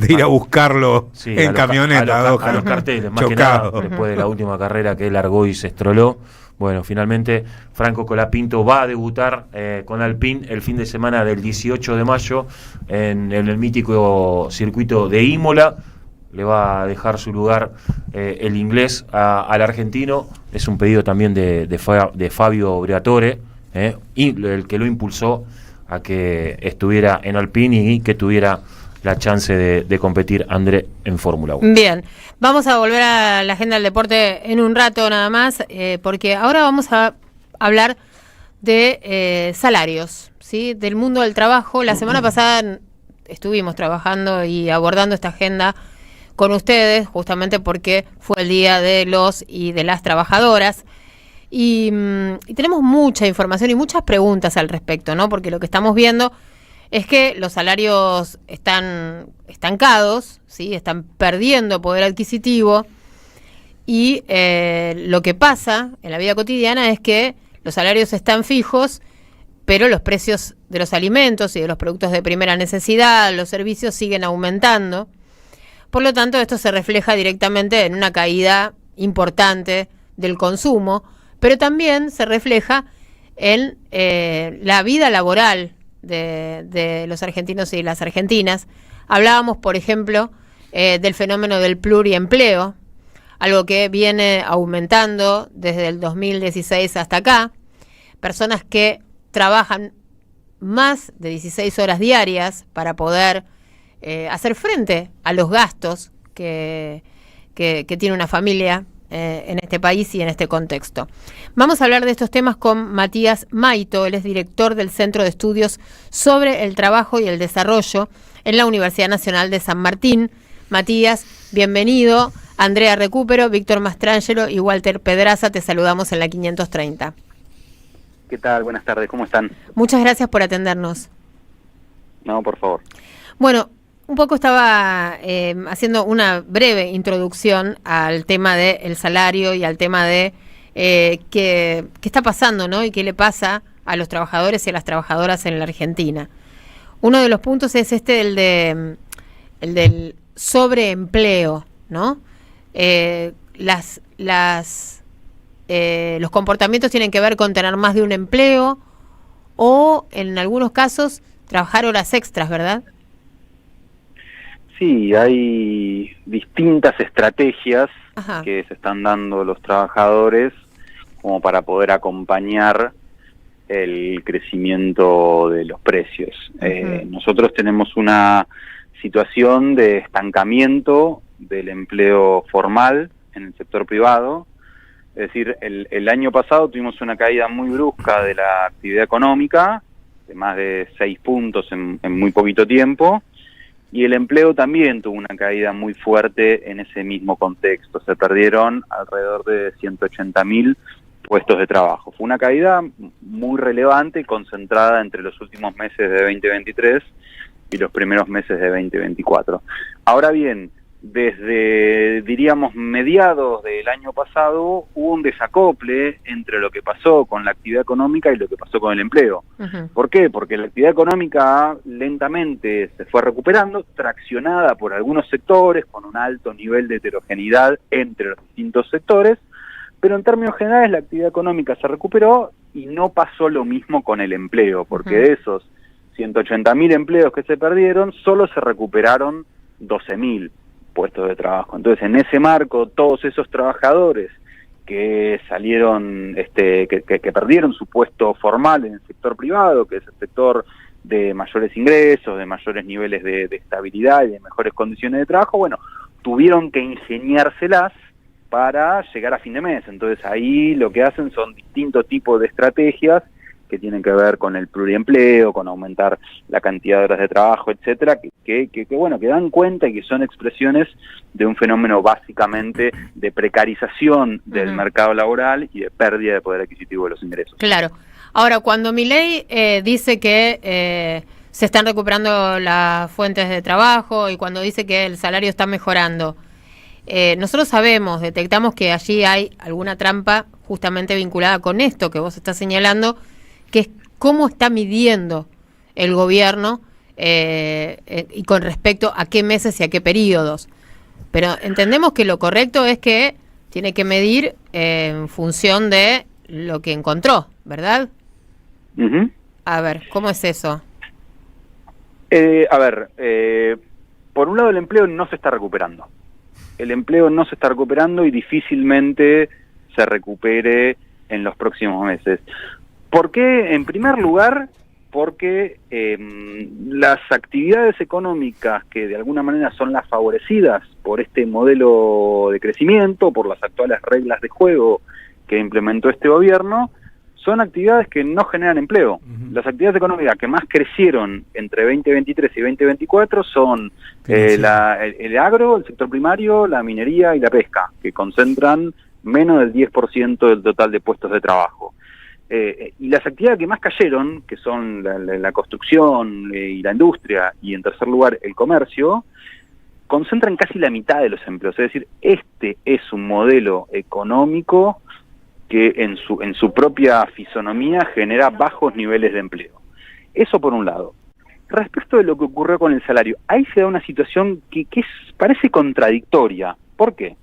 ir a buscarlo en camioneta a los carteles, más que nada después de la última carrera que él largó y se estroló. Bueno, finalmente Franco Colapinto va a debutar con Alpine el fin de semana del 18 de mayo en el mítico circuito de Imola. Le va a dejar su lugar el inglés al argentino. Es un pedido también de Fabio Briatore, el que lo impulsó a que estuviera en Alpine y que tuviera la chance de competir, André, en Fórmula 1. Bien, vamos a volver a la agenda del deporte en un rato nada más, porque ahora vamos a hablar de salarios, ¿sí? Del mundo del trabajo. La semana pasada estuvimos trabajando y abordando esta agenda con ustedes, justamente porque fue el día de los y de las trabajadoras. Y tenemos mucha información y muchas preguntas al respecto, ¿no? Porque lo que estamos viendo es que los salarios están estancados, ¿sí? Están perdiendo poder adquisitivo y lo que pasa en la vida cotidiana es que los salarios están fijos, pero los precios de los alimentos y de los productos de primera necesidad, los servicios siguen aumentando. Por lo tanto, esto se refleja directamente en una caída importante del consumo, pero también se refleja en la vida laboral de los argentinos y las argentinas. Hablábamos, por ejemplo, del fenómeno del pluriempleo, algo que viene aumentando desde el 2016 hasta acá. Personas que trabajan más de 16 horas diarias para poder hacer frente a los gastos que tiene una familia en este país y en este contexto. Vamos a hablar de estos temas con Matías Maito. Él es director del Centro de Estudios sobre el Trabajo y el Desarrollo en la Universidad Nacional de San Martín. Matías, bienvenido. Andrea Recupero, Víctor Mastrangelo y Walter Pedraza, te saludamos en la 530. ¿Qué tal? Buenas tardes, ¿cómo están? Muchas gracias por atendernos. No, por favor. Bueno, un poco estaba haciendo una breve introducción al tema del salario y al tema de qué está pasando, ¿no? Y qué le pasa a los trabajadores y a las trabajadoras en la Argentina. Uno de los puntos es el del sobreempleo, ¿no? Los comportamientos tienen que ver con tener más de un empleo o, en algunos casos, trabajar horas extras, ¿verdad? Sí, hay distintas estrategias que se están dando los trabajadores como para poder acompañar el crecimiento de los precios. Nosotros tenemos una situación de estancamiento del empleo formal en el sector privado. Es decir, el año pasado tuvimos una caída muy brusca de la actividad económica, de más de 6 puntos en muy poquito tiempo, y el empleo también tuvo una caída muy fuerte en ese mismo contexto. Se perdieron alrededor de 180.000 puestos de trabajo. Fue una caída muy relevante, concentrada entre los últimos meses de 2023 y los primeros meses de 2024. Ahora bien, desde, diríamos, mediados del año pasado, hubo un desacople entre lo que pasó con la actividad económica y lo que pasó con el empleo. ¿Por qué? Porque la actividad económica lentamente se fue recuperando, traccionada por algunos sectores, con un alto nivel de heterogeneidad entre los distintos sectores, pero en términos generales la actividad económica se recuperó y no pasó lo mismo con el empleo, porque de esos 180.000 empleos que se perdieron, solo se recuperaron 12.000 puestos de trabajo. Entonces, en ese marco, todos esos trabajadores que salieron, que perdieron su puesto formal en el sector privado, que es el sector de mayores ingresos, de mayores niveles de estabilidad y de mejores condiciones de trabajo, bueno, tuvieron que ingeniárselas para llegar a fin de mes. Entonces, ahí lo que hacen son distintos tipos de estrategias que tienen que ver con el pluriempleo, con aumentar la cantidad de horas de trabajo, etcétera, que dan cuenta y que son expresiones de un fenómeno básicamente de precarización del mercado laboral y de pérdida de poder adquisitivo de los ingresos. Claro. Ahora, cuando Milei dice que se están recuperando las fuentes de trabajo y cuando dice que el salario está mejorando, nosotros detectamos que allí hay alguna trampa justamente vinculada con esto que vos estás señalando, que es cómo está midiendo el gobierno y con respecto a qué meses y a qué periodos. Pero entendemos que lo correcto es que tiene que medir en función de lo que encontró, ¿verdad? A ver, ¿cómo es eso? Por un lado el empleo no se está recuperando. El empleo no se está recuperando y difícilmente se recupere en los próximos meses. ¿Por qué? En primer lugar, porque las actividades económicas que de alguna manera son las favorecidas por este modelo de crecimiento, por las actuales reglas de juego que implementó este gobierno, son actividades que no generan empleo. Las actividades económicas que más crecieron entre 2023 y 2024 son el agro, el sector primario, la minería y la pesca, que concentran menos del 10% del total de puestos de trabajo. Y las actividades que más cayeron, que son la construcción y la industria, y en tercer lugar el comercio, concentran casi la mitad de los empleos. Es decir, este es un modelo económico que en su propia fisonomía genera bajos niveles de empleo. Eso por un lado. Respecto de lo que ocurrió con el salario, ahí se da una situación que parece contradictoria. ¿Por qué?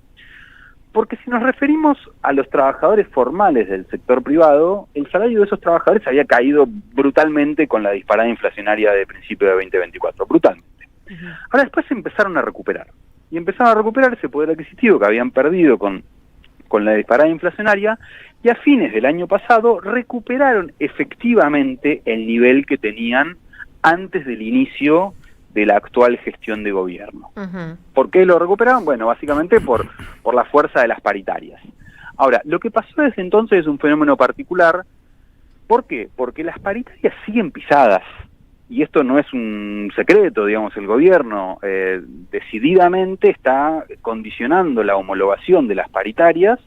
Porque si nos referimos a los trabajadores formales del sector privado, el salario de esos trabajadores había caído brutalmente con la disparada inflacionaria de principio de 2024, brutalmente. Ahora después se empezaron a recuperar, y empezaron a recuperar ese poder adquisitivo que habían perdido con la disparada inflacionaria, y a fines del año pasado recuperaron efectivamente el nivel que tenían antes del inicio de la actual gestión de gobierno. ¿Por qué lo recuperaron? Bueno, básicamente por la fuerza de las paritarias. Ahora, lo que pasó desde entonces es un fenómeno particular. ¿Por qué? Porque las paritarias siguen pisadas, y esto no es un secreto, digamos, el gobierno decididamente está condicionando la homologación de las paritarias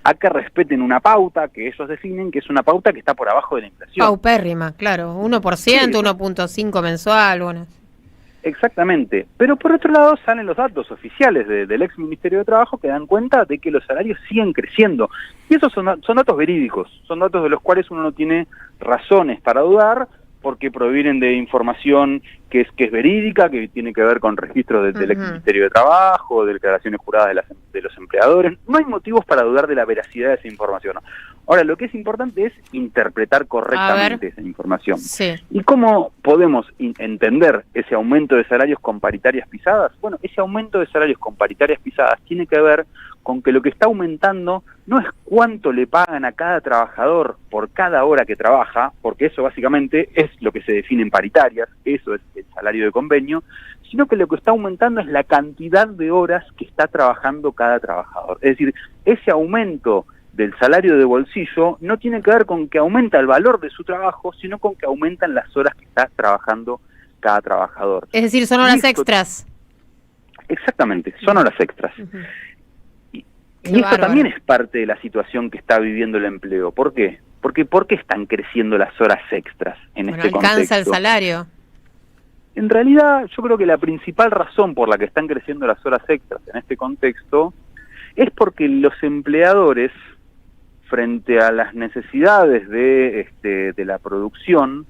a que respeten una pauta que ellos definen, que es una pauta que está por abajo de la inflación. Paupérrima, claro, 1%, sí, 1.5 mensual, bueno. Exactamente, pero por otro lado salen los datos oficiales del ex Ministerio de Trabajo que dan cuenta de que los salarios siguen creciendo. Y esos son datos verídicos, son datos de los cuales uno no tiene razones para dudar, porque provienen de información que es verídica, que tiene que ver con registros del ex Ministerio de Trabajo, de declaraciones juradas de los empleadores. No hay motivos para dudar de la veracidad de esa información. Ahora, lo que es importante es interpretar correctamente esa información. Sí. ¿Y cómo podemos entender ese aumento de salarios con paritarias pisadas? Bueno, ese aumento de salarios con paritarias pisadas tiene que ver con que lo que está aumentando no es cuánto le pagan a cada trabajador por cada hora que trabaja, porque eso básicamente es lo que se define en paritarias, eso es el salario de convenio, sino que lo que está aumentando es la cantidad de horas que está trabajando cada trabajador. Es decir, ese aumento del salario de bolsillo no tiene que ver con que aumenta el valor de su trabajo, sino con que aumentan las horas que está trabajando cada trabajador. Es decir, son horas extras. Exactamente, son horas extras. Y esto también es parte de la situación que está viviendo el empleo. ¿Por qué? ¿Por qué están creciendo las horas extras en este contexto? ¿Alcanza el salario? En realidad, yo creo que la principal razón por la que están creciendo las horas extras en este contexto es porque los empleadores, frente a las necesidades de la producción,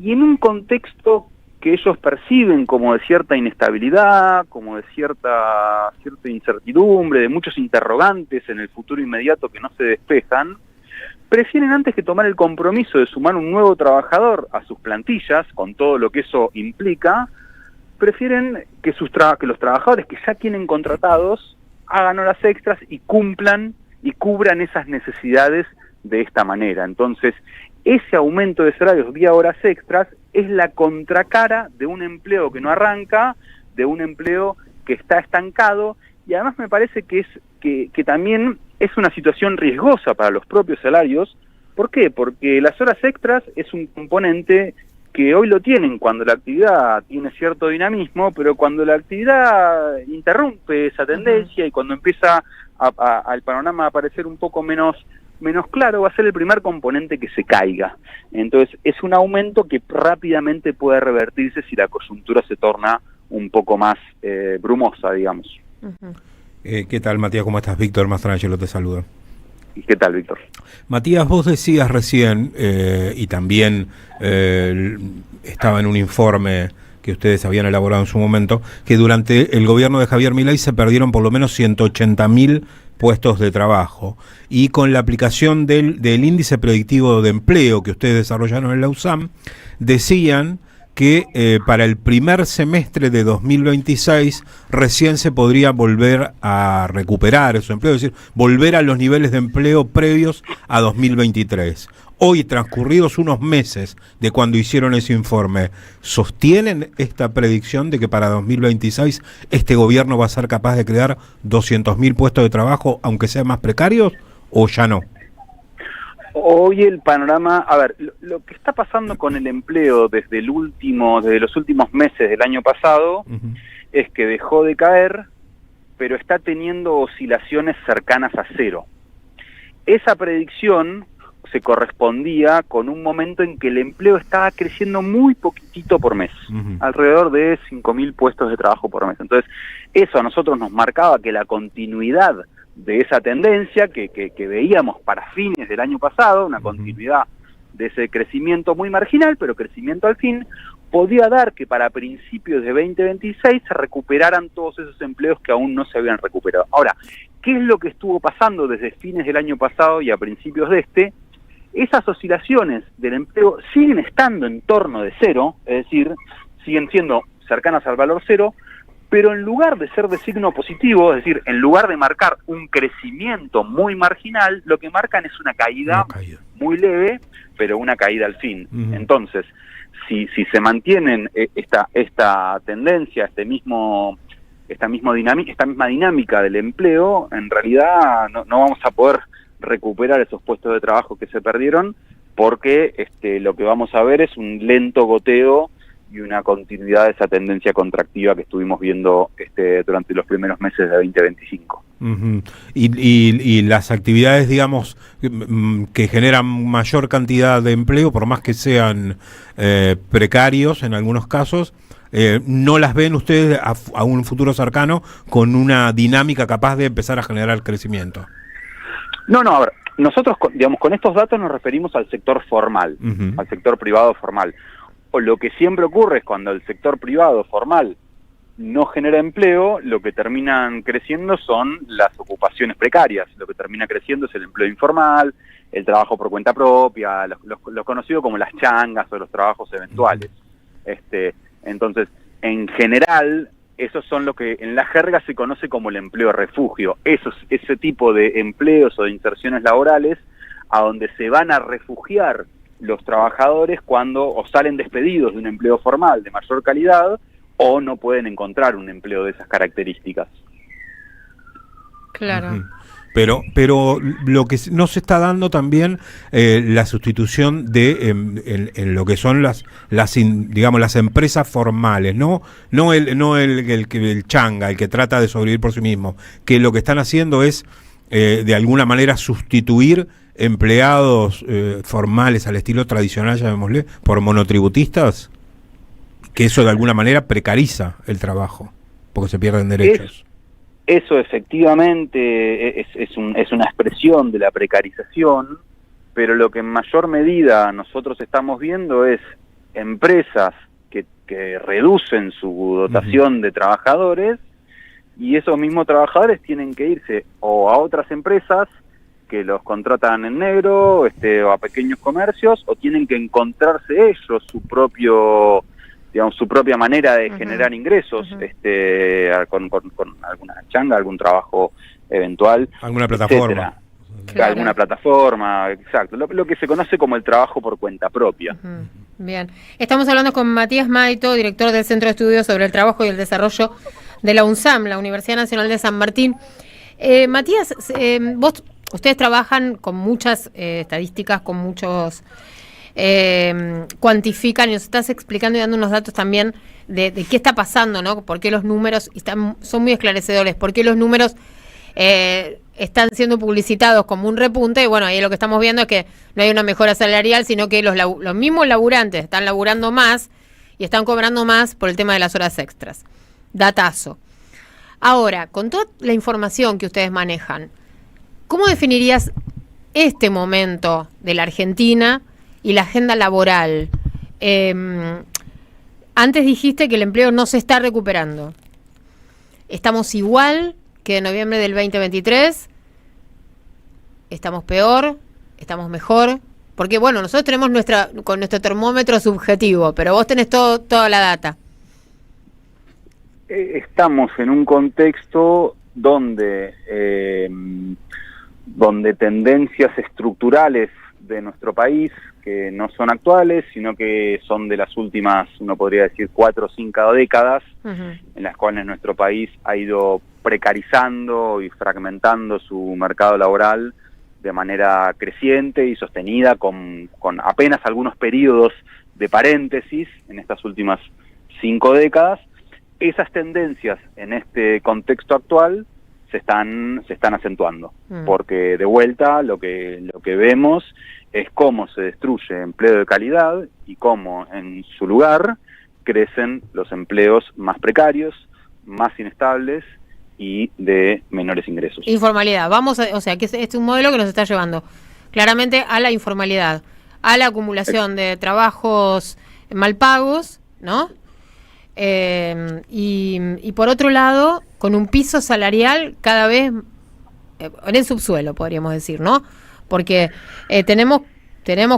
y en un contexto que ellos perciben como de cierta inestabilidad, como de cierta incertidumbre, de muchos interrogantes en el futuro inmediato que no se despejan, prefieren, antes que tomar el compromiso de sumar un nuevo trabajador a sus plantillas, con todo lo que eso implica, prefieren que los trabajadores que ya tienen contratados hagan horas extras y cumplan y cubran esas necesidades de esta manera. Entonces, ese aumento de salarios vía horas extras es la contracara de un empleo que no arranca, de un empleo que está estancado, y además me parece que también es una situación riesgosa para los propios salarios. ¿Por qué? Porque las horas extras es un componente que hoy lo tienen cuando la actividad tiene cierto dinamismo, pero cuando la actividad interrumpe esa tendencia y cuando empieza al panorama a aparecer un poco menos claro, va a ser el primer componente que se caiga. Entonces, es un aumento que rápidamente puede revertirse si la coyuntura se torna un poco más brumosa, digamos. ¿Qué tal, Matías? ¿Cómo estás? Víctor Mastrangelo te saluda. ¿Y qué tal, Víctor? Matías, vos decías recién, y también estaba en un informe que ustedes habían elaborado en su momento, que durante el gobierno de Javier Milei se perdieron por lo menos 180.000 puestos de trabajo, y con la aplicación del índice predictivo de empleo que ustedes desarrollaron en la USAM, decían que para el primer semestre de 2026 recién se podría volver a recuperar ese empleo, es decir, volver a los niveles de empleo previos a 2023. Hoy, transcurridos unos meses de cuando hicieron ese informe, ¿sostienen esta predicción de que para 2026 este gobierno va a ser capaz de crear 200.000 puestos de trabajo, aunque sean más precarios, o ya no? Hoy el panorama, a ver, lo que está pasando con el empleo desde los últimos meses del año pasado, es que dejó de caer, pero está teniendo oscilaciones cercanas a cero. Esa predicción se correspondía con un momento en que el empleo estaba creciendo muy poquitito por mes, alrededor de 5.000 puestos de trabajo por mes. Entonces, eso a nosotros nos marcaba que la continuidad de esa tendencia que veíamos para fines del año pasado, una continuidad de ese crecimiento muy marginal, pero crecimiento al fin, podía dar que para principios de 2026 se recuperaran todos esos empleos que aún no se habían recuperado. Ahora, ¿qué es lo que estuvo pasando desde fines del año pasado y a principios de este? Esas oscilaciones del empleo siguen estando en torno de cero, es decir, siguen siendo cercanas al valor cero, pero en lugar de ser de signo positivo, es decir, en lugar de marcar un crecimiento muy marginal, lo que marcan es una caída muy leve, pero una caída al fin. Entonces, si se mantienen esta tendencia, esta misma dinámica del empleo, en realidad no vamos a poder recuperar esos puestos de trabajo que se perdieron, porque lo que vamos a ver es un lento goteo y una continuidad de esa tendencia contractiva que estuvimos viendo durante los primeros meses de 2025. Uh-huh. Y las actividades, digamos, que generan mayor cantidad de empleo, por más que sean precarios en algunos casos, ¿no las ven ustedes a un futuro cercano con una dinámica capaz de empezar a generar crecimiento? No, a ver, nosotros, digamos, con estos datos nos referimos al sector formal, al sector privado formal. O lo que siempre ocurre es cuando el sector privado formal no genera empleo, lo que terminan creciendo son las ocupaciones precarias, lo que termina creciendo es el empleo informal, el trabajo por cuenta propia, lo conocido como las changas o los trabajos eventuales. Entonces, en general, esos son lo que en la jerga se conoce como el empleo refugio. Ese tipo de empleos o de inserciones laborales a donde se van a refugiar los trabajadores cuando o salen despedidos de un empleo formal de mayor calidad o no pueden encontrar un empleo de esas características. Claro. Uh-huh. Pero lo que no se está dando también la sustitución de en lo que son las empresas formales, no el changa, el que trata de sobrevivir por sí mismo, que lo que están haciendo es de alguna manera sustituir empleados formales al estilo tradicional, llamémosle, por monotributistas, que eso de alguna manera precariza el trabajo, porque se pierden derechos. Eso efectivamente es una expresión de la precarización, pero lo que en mayor medida nosotros estamos viendo es empresas que reducen su dotación de trabajadores, y esos mismos trabajadores tienen que irse o a otras empresas que los contratan en negro, o a pequeños comercios, o tienen que encontrarse ellos su propia manera de generar ingresos, con alguna changa, algún trabajo eventual, alguna plataforma, Claro. alguna plataforma, exacto, lo que se conoce como el trabajo por cuenta propia. Bien, estamos hablando con Matías Maito, director del Centro de Estudios sobre el Trabajo y el Desarrollo de la UNSAM, la Universidad Nacional de San Martín. Matías, ustedes trabajan con muchas estadísticas, con muchos... cuantifican, y nos estás explicando y dando unos datos también de qué está pasando, ¿no? Por qué los números son muy esclarecedores, por qué los números están siendo publicitados como un repunte, y bueno, ahí lo que estamos viendo es que no hay una mejora salarial, sino que los mismos laburantes están laburando más y están cobrando más por el tema de las horas extras. Datazo. Ahora, con toda la información que ustedes manejan, ¿cómo definirías este momento de la Argentina y la agenda laboral? Antes dijiste que el empleo no se está recuperando. ¿Estamos igual que en noviembre del 2023? ¿Estamos peor? ¿Estamos mejor? Porque bueno, nosotros tenemos con nuestro termómetro subjetivo, pero vos tenés toda la data. Estamos en un contexto donde tendencias estructurales de nuestro país, que no son actuales, sino que son de las últimas, uno podría decir, 4 o 5 décadas, en las cuales nuestro país ha ido precarizando y fragmentando su mercado laboral de manera creciente y sostenida, con apenas algunos periodos de paréntesis en estas últimas 5 décadas. Esas tendencias en este contexto actual se están acentuando, porque de vuelta lo que vemos es cómo se destruye empleo de calidad y cómo en su lugar crecen los empleos más precarios, más inestables y de menores ingresos. Informalidad, o sea, que es un modelo que nos está llevando claramente a la informalidad, a la acumulación de trabajos mal pagos, ¿no? Y por otro lado, con un piso salarial cada vez en el subsuelo, podríamos decir, ¿no? Porque tenemos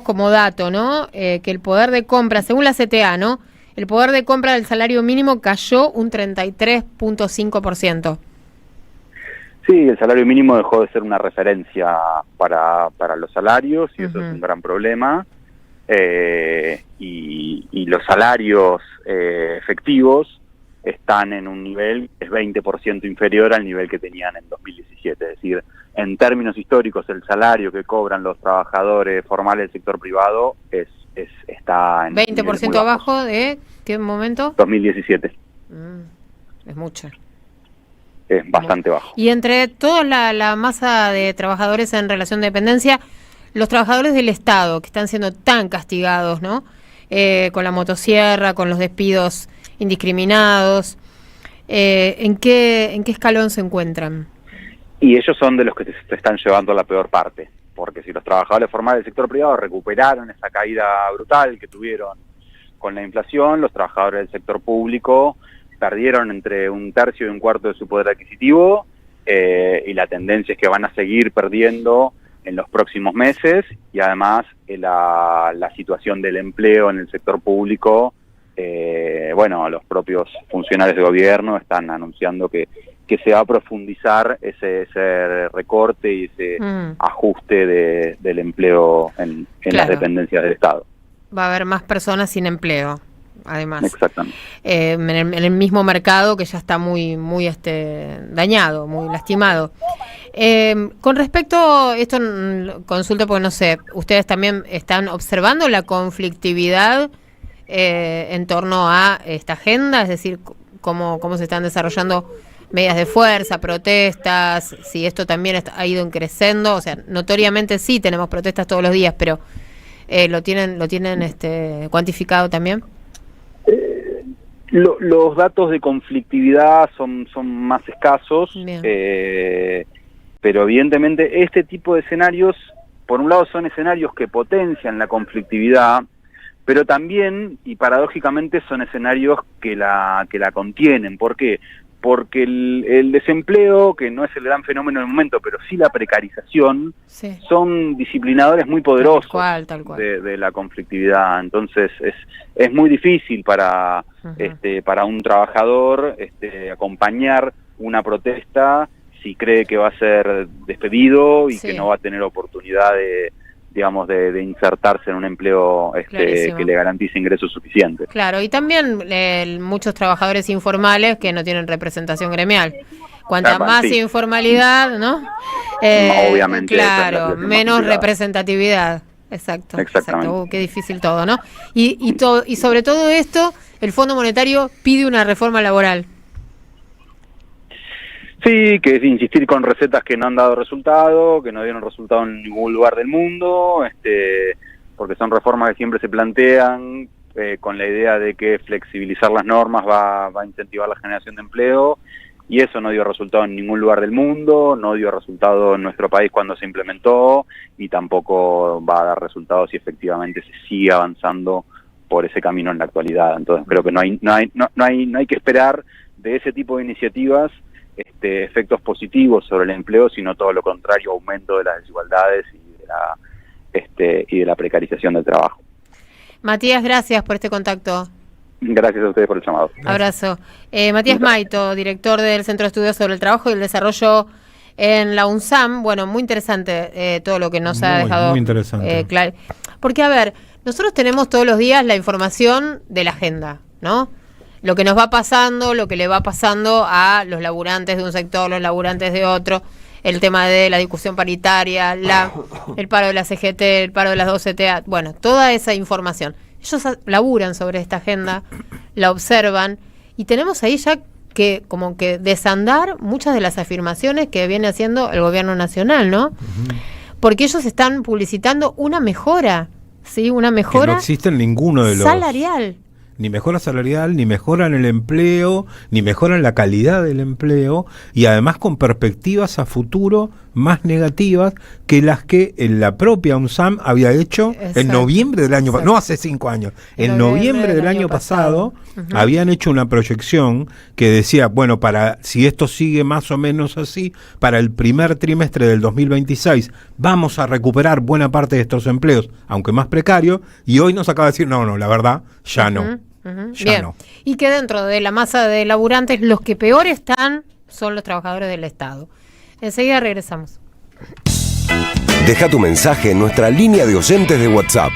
como dato, ¿no? Que el poder de compra, según la CTA, ¿no? El poder de compra del salario mínimo cayó un 33.5%. Sí, el salario mínimo dejó de ser una referencia para los salarios, y eso es un gran problema. Y los salarios efectivos están en un nivel que es 20% inferior al nivel que tenían en 2017. Es decir, en términos históricos, el salario que cobran los trabajadores formales del sector privado está en 20% abajo de ¿qué momento? 2017. Es mucho. es bastante bajo. Y entre toda la masa de trabajadores en relación de dependencia, los trabajadores del Estado, que están siendo tan castigados, ¿no? Con la motosierra, con los despidos indiscriminados, ¿en qué escalón se encuentran? Y ellos son de los que se están llevando la peor parte, porque si los trabajadores formales del sector privado recuperaron esa caída brutal que tuvieron con la inflación, los trabajadores del sector público perdieron entre 1/3 y 1/4 de su poder adquisitivo, y la tendencia es que van a seguir perdiendo en los próximos meses, y además la situación del empleo en el sector público, los propios funcionarios de gobierno están anunciando que se va a profundizar ese recorte y ese ajuste del empleo en las dependencias del Estado. Va a haber más personas sin empleo, además. Exactamente. En el mismo mercado que ya está muy dañado, muy lastimado. Con respecto, esto consulto porque no sé, ustedes también están observando la conflictividad en torno a esta agenda, es decir, cómo se están desarrollando medidas de fuerza, protestas, si esto también ha ido creciendo, o sea, notoriamente sí tenemos protestas todos los días, pero ¿lo tienen cuantificado también? Los datos de conflictividad son más escasos, pero evidentemente este tipo de escenarios, por un lado son escenarios que potencian la conflictividad, pero también, y paradójicamente, son escenarios que la contienen. ¿Por qué? Porque el desempleo, que no es el gran fenómeno del momento, pero sí la precarización, son disciplinadores muy poderosos tal cual. De la conflictividad. Entonces es muy difícil para un trabajador acompañar una protesta si cree que va a ser despedido y que no va a tener oportunidad de insertarse en un empleo que le garantice ingresos suficientes. Claro, y también muchos trabajadores informales que no tienen representación gremial. Cuanta más informalidad, ¿no? Obviamente. Claro, menos representatividad. Exacto. Qué difícil todo, ¿no? Y sobre todo esto, el Fondo Monetario pide una reforma laboral. Sí, que es insistir con recetas que no han dado resultado, que no dieron resultado en ningún lugar del mundo, porque son reformas que siempre se plantean con la idea de que flexibilizar las normas va a incentivar la generación de empleo, y eso no dio resultado en ningún lugar del mundo, no dio resultado en nuestro país cuando se implementó, y tampoco va a dar resultado si efectivamente se sigue avanzando por ese camino en la actualidad. Entonces creo que no hay que esperar de ese tipo de iniciativas efectos positivos sobre el empleo, sino todo lo contrario, aumento de las desigualdades y de la precarización del trabajo. Matías, gracias por este contacto. Gracias a ustedes por el llamado. Abrazo. Matías Maito, director del Centro de Estudios sobre el Trabajo y el Desarrollo en la UNSAM. Bueno, muy interesante todo lo que nos ha dejado. Muy interesante. Claro. Porque, a ver, nosotros tenemos todos los días la información de la agenda, ¿no? Lo que nos va pasando, lo que le va pasando a los laburantes de un sector, los laburantes de otro, el tema de la discusión paritaria, el paro de la CGT, el paro de las 2CTA, bueno, toda esa información. Ellos laburan sobre esta agenda, la observan, y tenemos ahí ya que como que desandar muchas de las afirmaciones que viene haciendo el gobierno nacional, ¿no? Porque ellos están publicitando una mejora, ¿sí? Una mejora que no existe en ninguno de los salarial. Ni mejora salarial, ni mejora en el empleo, ni mejora en la calidad del empleo, y además con perspectivas a futuro más negativas que las que en la propia UNSAM había hecho en noviembre del año pasado, no hace 5 años, en noviembre del año pasado habían hecho una proyección que decía, bueno, si esto sigue más o menos así, para el primer trimestre del 2026 vamos a recuperar buena parte de estos empleos, aunque más precarios, y hoy nos acaba de decir, no, la verdad, ya no. Bien. Y que dentro de la masa de laburantes los que peor están son los trabajadores del Estado. Enseguida regresamos. Deja tu mensaje en nuestra línea de oyentes de WhatsApp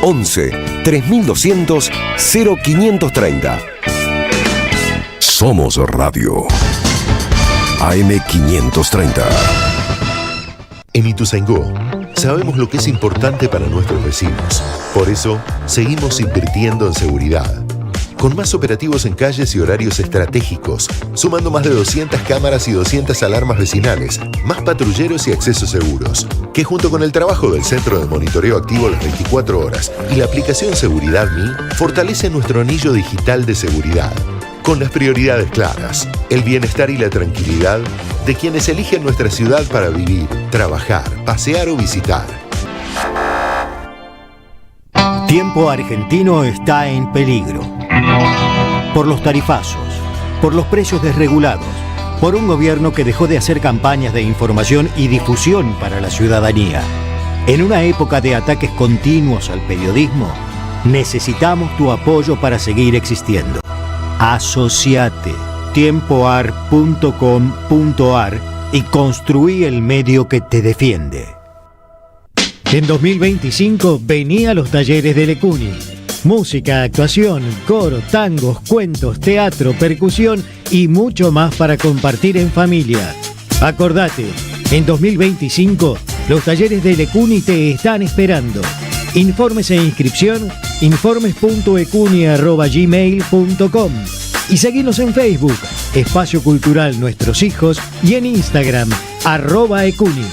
11 3200 0530. Somos Radio AM530. En Ituzaingó sabemos lo que es importante para nuestros vecinos. Por eso seguimos invirtiendo en seguridad. con más operativos en calles y horarios estratégicos, sumando más de 200 cámaras y 200 alarmas vecinales, más patrulleros y accesos seguros, que junto con el trabajo del Centro de Monitoreo Activo las 24 horas y la aplicación Seguridad Mi, fortalece nuestro anillo digital de seguridad, con las prioridades claras, el bienestar y la tranquilidad de quienes eligen nuestra ciudad para vivir, trabajar, pasear o visitar. Tiempo argentino está en peligro. Por los tarifazos, por los precios desregulados, por un gobierno que dejó de hacer campañas de información y difusión para la ciudadanía. En una época de ataques continuos al periodismo, necesitamos tu apoyo para seguir existiendo. Asociate tiempoar.com.ar y construí el medio que te defiende. En 2025 vení a los talleres de Lecuni. Música, actuación, coro, tangos, cuentos, teatro, percusión y mucho más para compartir en familia. Acordate, en 2025 los talleres de Lecuni te están esperando. Informes e inscripción, informes.ecuni@gmail.com y seguinos en Facebook, Espacio Cultural Nuestros Hijos, y en Instagram, @ecuni.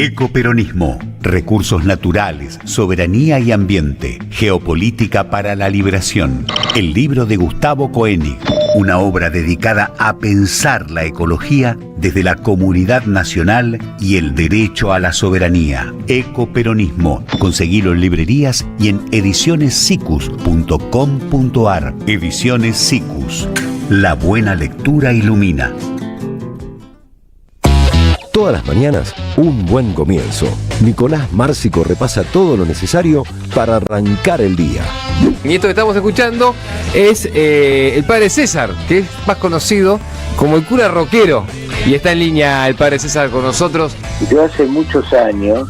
Ecoperonismo, recursos naturales, soberanía y ambiente, geopolítica para la liberación. El libro de Gustavo Koenig, una obra dedicada a pensar la ecología desde la comunidad nacional y el derecho a la soberanía. Ecoperonismo, conseguilo en librerías y en edicionessicus.com.ar. Ediciones Sicus, la buena lectura ilumina. Todas las mañanas, un buen comienzo. Nicolás Márcico repasa todo lo necesario para arrancar el día. Y esto que estamos escuchando es el padre César, que es más conocido como el cura rockero. Y está en línea el padre César con nosotros. Yo hace muchos años,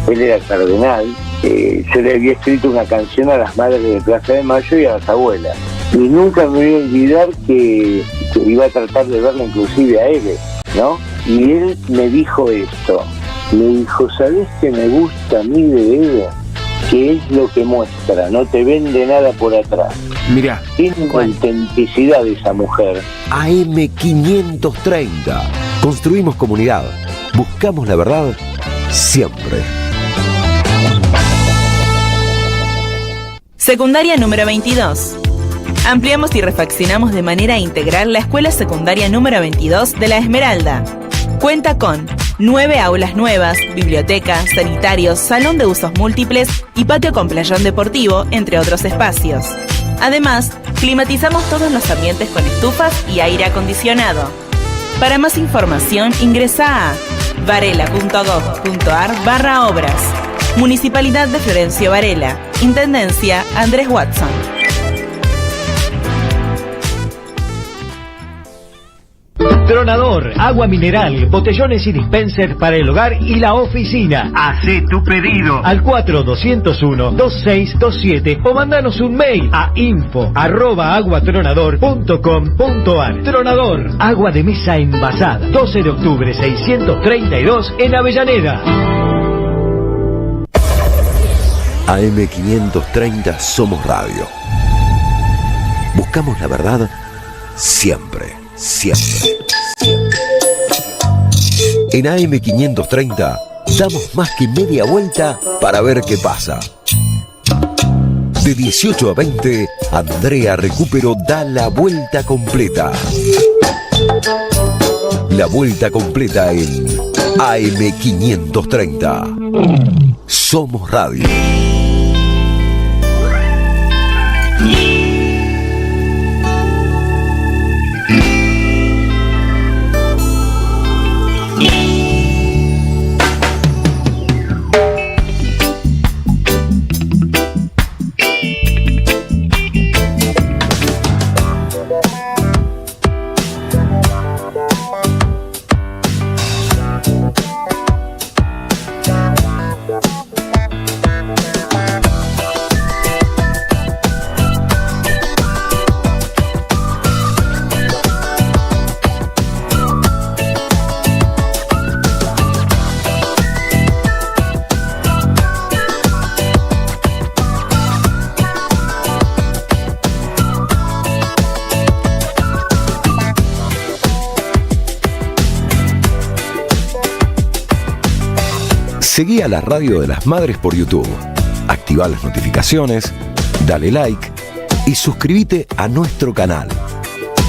él era cardenal, yo le había escrito una canción a las madres de Plaza de Mayo y a las abuelas. Y nunca me voy a olvidar que iba a tratar de verla inclusive a él, ¿no? Y él me dijo esto, me dijo, ¿sabés qué me gusta a mí de ella? Que es lo que muestra, no te vende nada por atrás. Mirá. Tiene una autenticidad esa mujer. AM530. Construimos comunidad. Buscamos la verdad siempre. Secundaria número 22. Ampliamos y refaccionamos de manera integral la escuela secundaria número 22 de La Esmeralda. Cuenta con 9 aulas nuevas, biblioteca, sanitarios, salón de usos múltiples y patio con playón deportivo, entre otros espacios. Además, climatizamos todos los ambientes con estufas y aire acondicionado. Para más información, ingresa a varela.gov.ar/obras. Municipalidad de Florencio Varela. Intendencia Andrés Watson. Tronador, agua mineral, botellones y dispensers para el hogar y la oficina. Hacé tu pedido al 4201-2627 o mandanos un mail a info@aguatronador.com.ar. Tronador, agua de mesa envasada. 12 de octubre 632 en Avellaneda. AM530 Somos Radio. Buscamos la verdad siempre, siempre. En AM530 damos más que media vuelta para ver qué pasa. De 18 a 20, Andrea Recupero da la vuelta completa. La vuelta completa en AM530. Somos Radio. Seguí a la Radio de las Madres por YouTube. Activá las notificaciones, dale like y suscríbete a nuestro canal.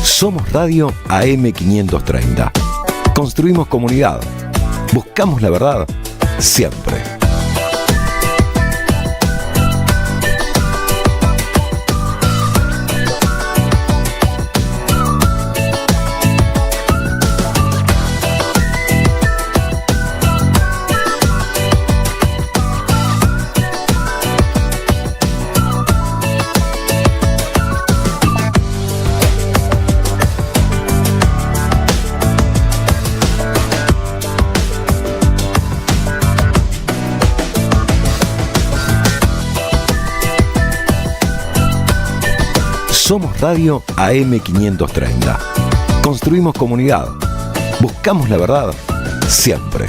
Somos Radio AM530. Construimos comunidad. Buscamos la verdad siempre. Somos Radio AM530. Construimos comunidad. Buscamos la verdad siempre.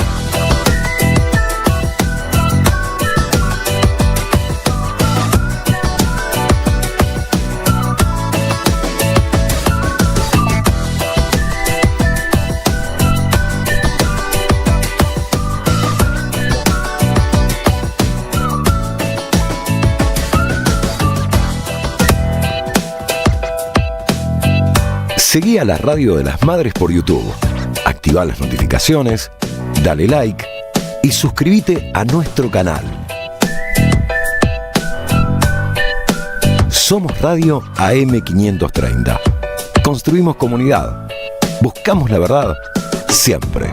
Seguí a la Radio de las Madres por YouTube. Activá las notificaciones, dale like y suscríbete a nuestro canal. Somos Radio AM530. Construimos comunidad. Buscamos la verdad siempre.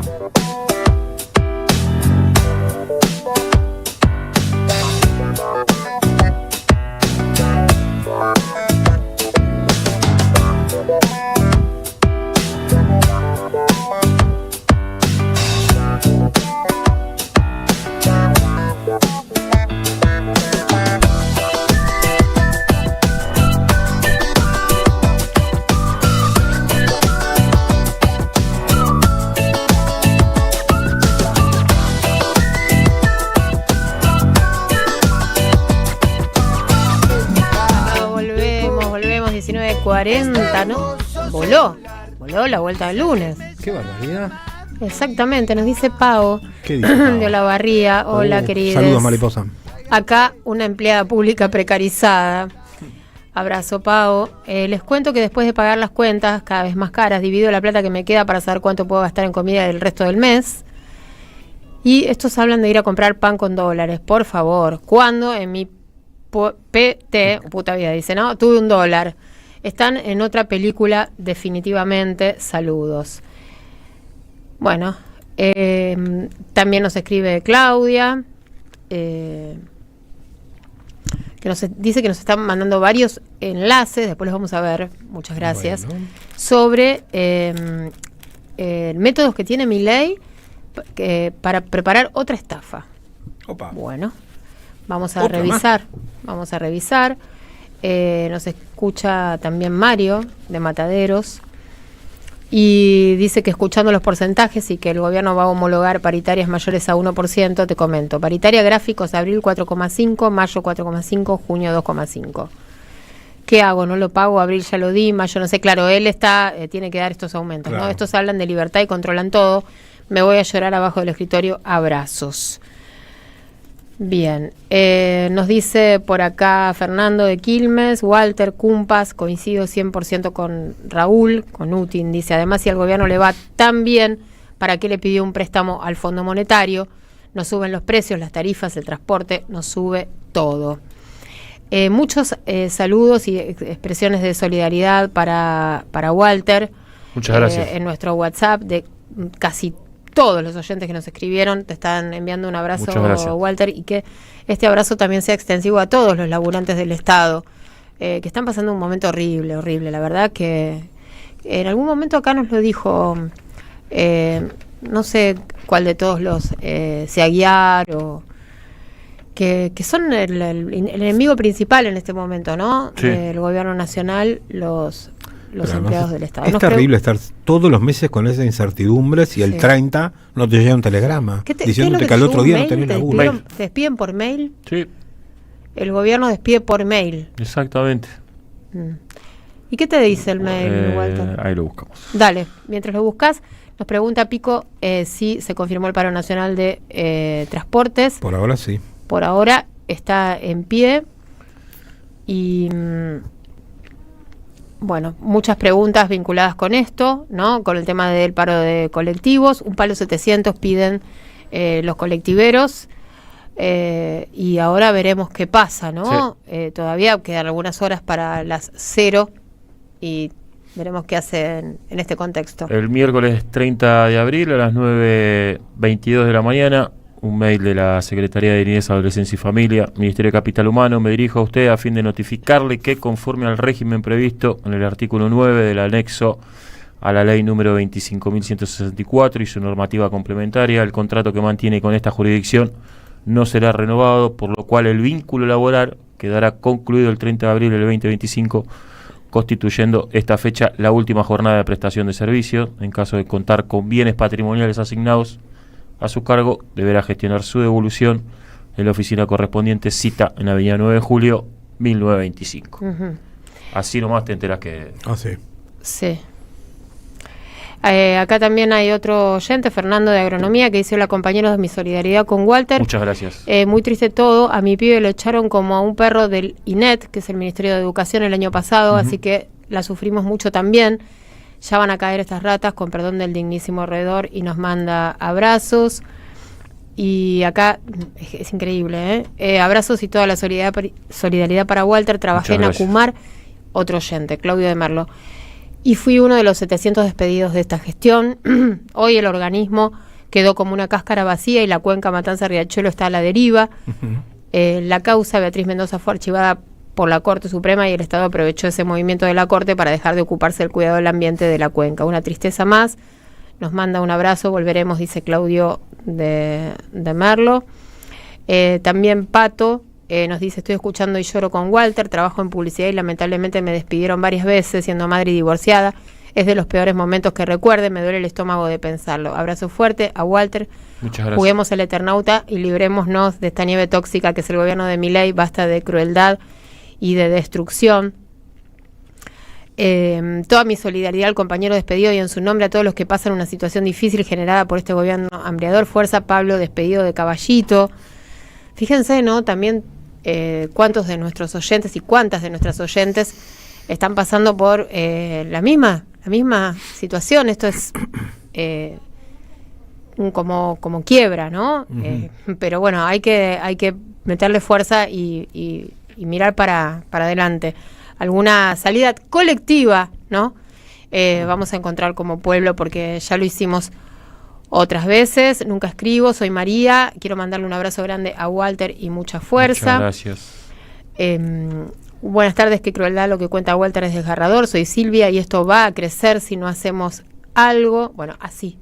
Volvemos 19:40, ¿no? Voló la vuelta del lunes. Qué barbaridad. Exactamente, nos dice Pau ¿Qué dice Pau? de Olavarría. Hola, querida. Saludos, mariposa. Acá una empleada pública precarizada. Abrazo, Pau. Les cuento que después de pagar las cuentas cada vez más caras, divido la plata que me queda para saber cuánto puedo gastar en comida el resto del mes. Y estos hablan de ir a comprar pan con dólares. Por favor, ¿cuándo en mi PT, puta vida, dice, ¿no? Tuve $1. Están en otra película, definitivamente. Saludos. Bueno, también nos escribe Claudia, que dice que nos están mandando varios enlaces, después los vamos a ver, muchas gracias, sobre métodos que tiene Milei para preparar otra estafa. Opa. Bueno, vamos a revisar. Nos escucha también Mario de Mataderos y dice que escuchando los porcentajes y que el gobierno va a homologar paritarias mayores a 1%, te comento. Paritaria gráficos, abril 4,5, mayo 4,5, junio 2,5. ¿Qué hago? ¿No lo pago? Abril ya lo di, mayo no sé. Claro, él tiene que dar estos aumentos, claro, ¿no? Estos hablan de libertad y controlan todo. Me voy a llorar abajo del escritorio. Abrazos. Bien, nos dice por acá Fernando de Quilmes, Walter Cumpas, coincido 100% con Raúl, con Utin, dice, además si al gobierno le va tan bien, ¿para qué le pidió un préstamo al Fondo Monetario? Nos suben los precios, las tarifas, el transporte, nos sube todo. Muchos saludos y expresiones de solidaridad para Walter. Muchas gracias. En nuestro WhatsApp de casi todos los oyentes que nos escribieron te están enviando un abrazo, Walter, y que este abrazo también sea extensivo a todos los laburantes del Estado, que están pasando un momento horrible. La verdad que en algún momento acá nos lo dijo, no sé cuál de todos los Seguiar o que son el enemigo principal en este momento, ¿no? Sí. El gobierno nacional, los empleados del Estado. Es terrible estar todos los meses con esa incertidumbre si el 30 no te llega un telegrama diciéndote que al otro día no tenés laburo. ¿Te despiden por mail? Sí. El gobierno despide por mail. Exactamente. ¿Y qué te dice el mail, Walter? Ahí lo buscamos. Dale, mientras lo buscas, Nos pregunta Pico si se confirmó el paro nacional de transportes. Por ahora sí. Por ahora está en pie. Y bueno, muchas preguntas vinculadas con esto, ¿no? Con el tema del paro de colectivos. Un palo 700 piden los colectiveros. Y ahora veremos qué pasa, ¿no? Sí. Todavía quedan algunas horas para las 0 y veremos qué hacen en este contexto. El miércoles 30 de abril a las 9:22 de la mañana, un mail de la Secretaría de Niñez, Adolescencia y Familia, Ministerio de Capital Humano, me dirijo a usted a fin de notificarle que, conforme al régimen previsto en el artículo 9 del anexo a la ley número 25.164 y su normativa complementaria, el contrato que mantiene con esta jurisdicción no será renovado, por lo cual el vínculo laboral quedará concluido el 30 de abril del 2025, constituyendo esta fecha la última jornada de prestación de servicios. En caso de contar con bienes patrimoniales asignados a su cargo, deberá gestionar su devolución en la oficina correspondiente, cita en Avenida 9 de Julio, 1925. Así nomás te enteras que... sí. Sí. Acá también hay otro oyente, Fernando de Agronomía, que dice: hola compañeros, de mi solidaridad con Walter. Muchas gracias. Muy triste todo, a mi pibe lo echaron como a un perro del INET, que es el Ministerio de Educación, el año pasado, así que la sufrimos mucho también. Ya van a caer estas ratas, con perdón del dignísimo roedor, y nos manda abrazos. Y acá es increíble, abrazos y toda la solidaridad para Walter. Trabajé en Acumar, otro oyente, Claudio de Merlo. Y fui uno de los 700 despedidos de esta gestión. Hoy el organismo quedó como una cáscara vacía y la cuenca Matanza-Riachuelo está a la deriva. La causa Beatriz Mendoza fue archivada por la Corte Suprema y el Estado aprovechó ese movimiento de la Corte para dejar de ocuparse del cuidado del ambiente de la cuenca. Una tristeza más. Nos manda un abrazo, volveremos, dice Claudio de Merlo. También Pato nos dice: estoy escuchando y lloro con Walter, trabajo en publicidad y lamentablemente me despidieron varias veces siendo madre y divorciada. Es de los peores momentos que recuerde, me duele el estómago de pensarlo. Abrazo fuerte a Walter. Muchas gracias. Juguemos el Eternauta y librémonos de esta nieve tóxica que es el gobierno de Milei. Basta de crueldad y de destrucción. Toda mi solidaridad al compañero despedido y en su nombre a todos los que pasan una situación difícil generada por este gobierno hambriador. Fuerza Pablo, despedido de Caballito. Fíjense, ¿no? También cuántos de nuestros oyentes y cuántas de nuestras oyentes están pasando por la misma situación. Esto es como quiebra, ¿no? Pero bueno, hay que meterle fuerza y mirar para adelante. Alguna salida colectiva, ¿no? Vamos a encontrar como pueblo, porque ya lo hicimos otras veces. Nunca escribo, soy María, quiero mandarle un abrazo grande a Walter y mucha fuerza. Muchas gracias. Buenas tardes, qué crueldad lo que cuenta Walter, es desgarrador. Soy Silvia y esto va a crecer si no hacemos algo. Bueno, así,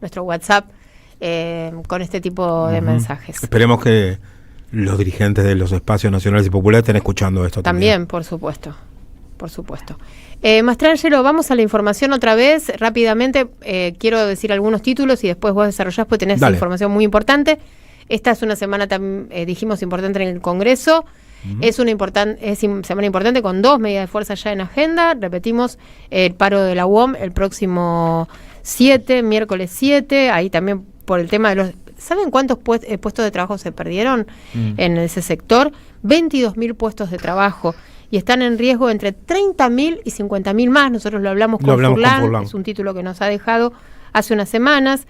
nuestro WhatsApp con este tipo de mensajes. Esperemos que los dirigentes de los espacios nacionales y populares estén escuchando esto también. Por supuesto. Mastrangelo, vamos a la información otra vez, rápidamente. Quiero decir algunos títulos y después vos desarrollás, pues tenés información muy importante. Esta es una semana, dijimos, importante en el Congreso. Es una semana importante con 2 medidas de fuerza ya en agenda. Repetimos, el paro de la UOM el próximo miércoles 7. Ahí también por el tema de los... ¿Saben cuántos puestos de trabajo se perdieron en ese sector? 22.000 puestos de trabajo. Y están en riesgo entre 30.000 y 50.000 más. Nosotros lo hablamos con Furlan. Es un título que nos ha dejado hace unas semanas.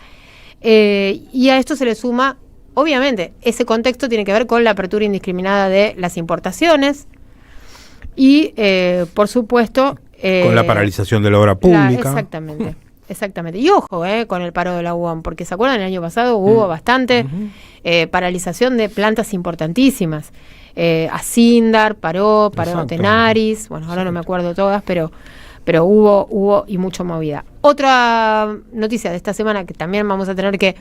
Y a esto se le suma, obviamente, ese contexto tiene que ver con la apertura indiscriminada de las importaciones. Y, por supuesto... con la paralización de la obra pública. Exactamente. Y ojo con el paro de la UOM, porque ¿se acuerdan? El año pasado hubo bastante paralización de plantas importantísimas. Asindar paró Tenaris, bueno, ahora no me acuerdo todas, pero hubo y mucha movida. Otra noticia de esta semana que también vamos a tener que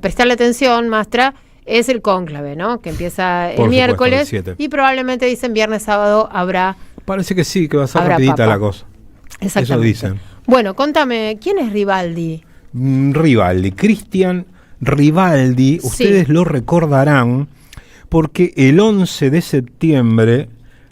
prestarle atención, Mastra, es el cónclave, ¿no? Que empieza el miércoles y probablemente dicen viernes, sábado habrá... Parece que sí, que va a ser rapidita la cosa. Exactamente. Eso dicen. Bueno, contame, ¿quién es Rivaldi? Cristian Rivaldi, ustedes lo recordarán porque el 11 de septiembre